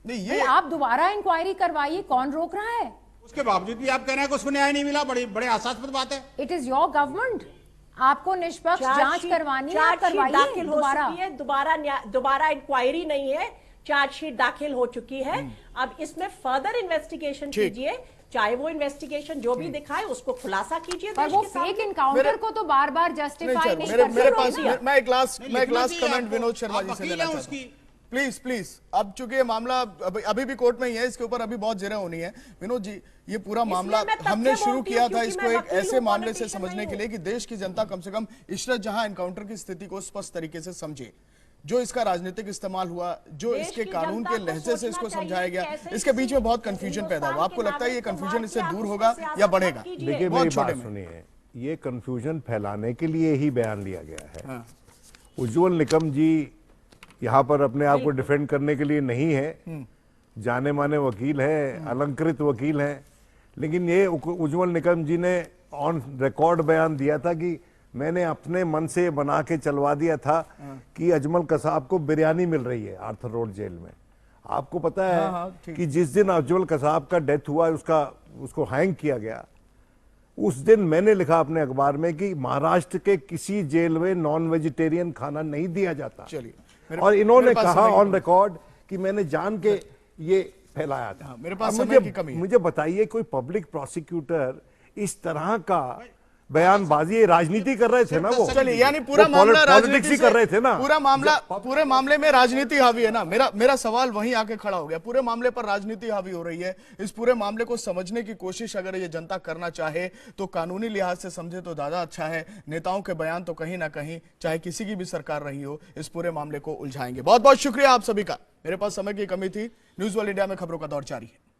नहीं, ये आप दोबारा इंक्वायरी करवाइए, कौन रोक रहा है? उसके बावजूद भी आप कह रहे हैं कि उसको न्याय नहीं मिला, बड़े हास्यास्पद बात है। इट इज योर गवर्नमेंट, आपको निष्पक्ष जांच करवानी है, करवाइए दाखिल हो दोबारा। चुकी है, दोबारा इंक्वायरी नहीं है, चार्जशीट दाखिल हो चुकी है। अब इसमें फर्दर इन्वेस्टिगेशन कीजिए, चाहे वो इन्वेस्टिगेशन जो भी दिखाए उसको खुलासा कीजिए। पर वो फेक इनकाउंटर को तो बार बार जस्टिफाई नहीं कर मेरे पास मैं एक लास्ट कमेंट विनोद शर्मा जी से लेना चाहता हूँ, प्लीज। अब चूंकि ये मामला अभी भी कोर्ट में ही है, इसके ऊपर अभी बहुत जेरें होनी है। विनोद जी, ये पूरा मामला हमने शुरू किया था इसको एक ऐसे मामले से समझने के लिए कि देश की जनता कम से कम इशरत जहां एनकाउंटर की स्थिति को स्पष्ट तरीके से समझे। जो इसका राजनीतिक इस्तेमाल हुआ, जो इसके कानून के लहजे से इसको समझाया गया, इसके बीच में बहुत कंफ्यूजन पैदा हुआ। आपको लगता है ये कंफ्यूजन इससे दूर होगा या बढ़ेगा? देखिए, मेरी बात सुनिए, ये कंफ्यूजन फैलाने के लिए ही बयान लिया गया है। उज्जवल निकम जी यहाँ पर अपने आप को डिफेंड करने के लिए नहीं है, जाने माने वकील है, अलंकृत वकील है, लेकिन ये उज्जवल निकम जी ने ऑन रिकॉर्ड बयान दिया था कि मैंने अपने मन से बना के चलवा दिया था कि अजमल कसाब को बिरयानी मिल रही है आर्थर रोड जेल में। आपको पता है कि जिस दिन अजमल कसाब का डेथ हुआ, उसको हैंग किया गया, उस दिन मैंने लिखा अपने अखबार में कि महाराष्ट्र के किसी जेल में नॉन वेजिटेरियन खाना नहीं दिया जाता। चलिए, और इन्होंने कहा ऑन रिकॉर्ड कि मैंने जान के ये फैलाया था। मेरे पास समय की कमी है। मुझे बताइए, कोई पब्लिक प्रोसिक्यूटर इस तरह का बयानबाजी, राजनीति कर रहे थे ना वो। चलिए, यानी पूरा मामला राजनीति कर रहे थे ना, पूरे मामले में राजनीति हावी है ना। मेरा सवाल वहीं आके खड़ा हो गया, पूरे मामले पर राजनीति हावी हो रही है। इस पूरे मामले को समझने की कोशिश अगर ये जनता करना चाहे तो कानूनी लिहाज से समझे तो ज्यादा अच्छा है। नेताओं के बयान तो कहीं ना कहीं, चाहे किसी की भी सरकार रही हो, इस पूरे मामले को उलझाएंगे। बहुत बहुत शुक्रिया आप सभी का। मेरे पास समय की कमी थी। न्यूज़ वर्ल्ड इंडिया में खबरों का दौर जारी है।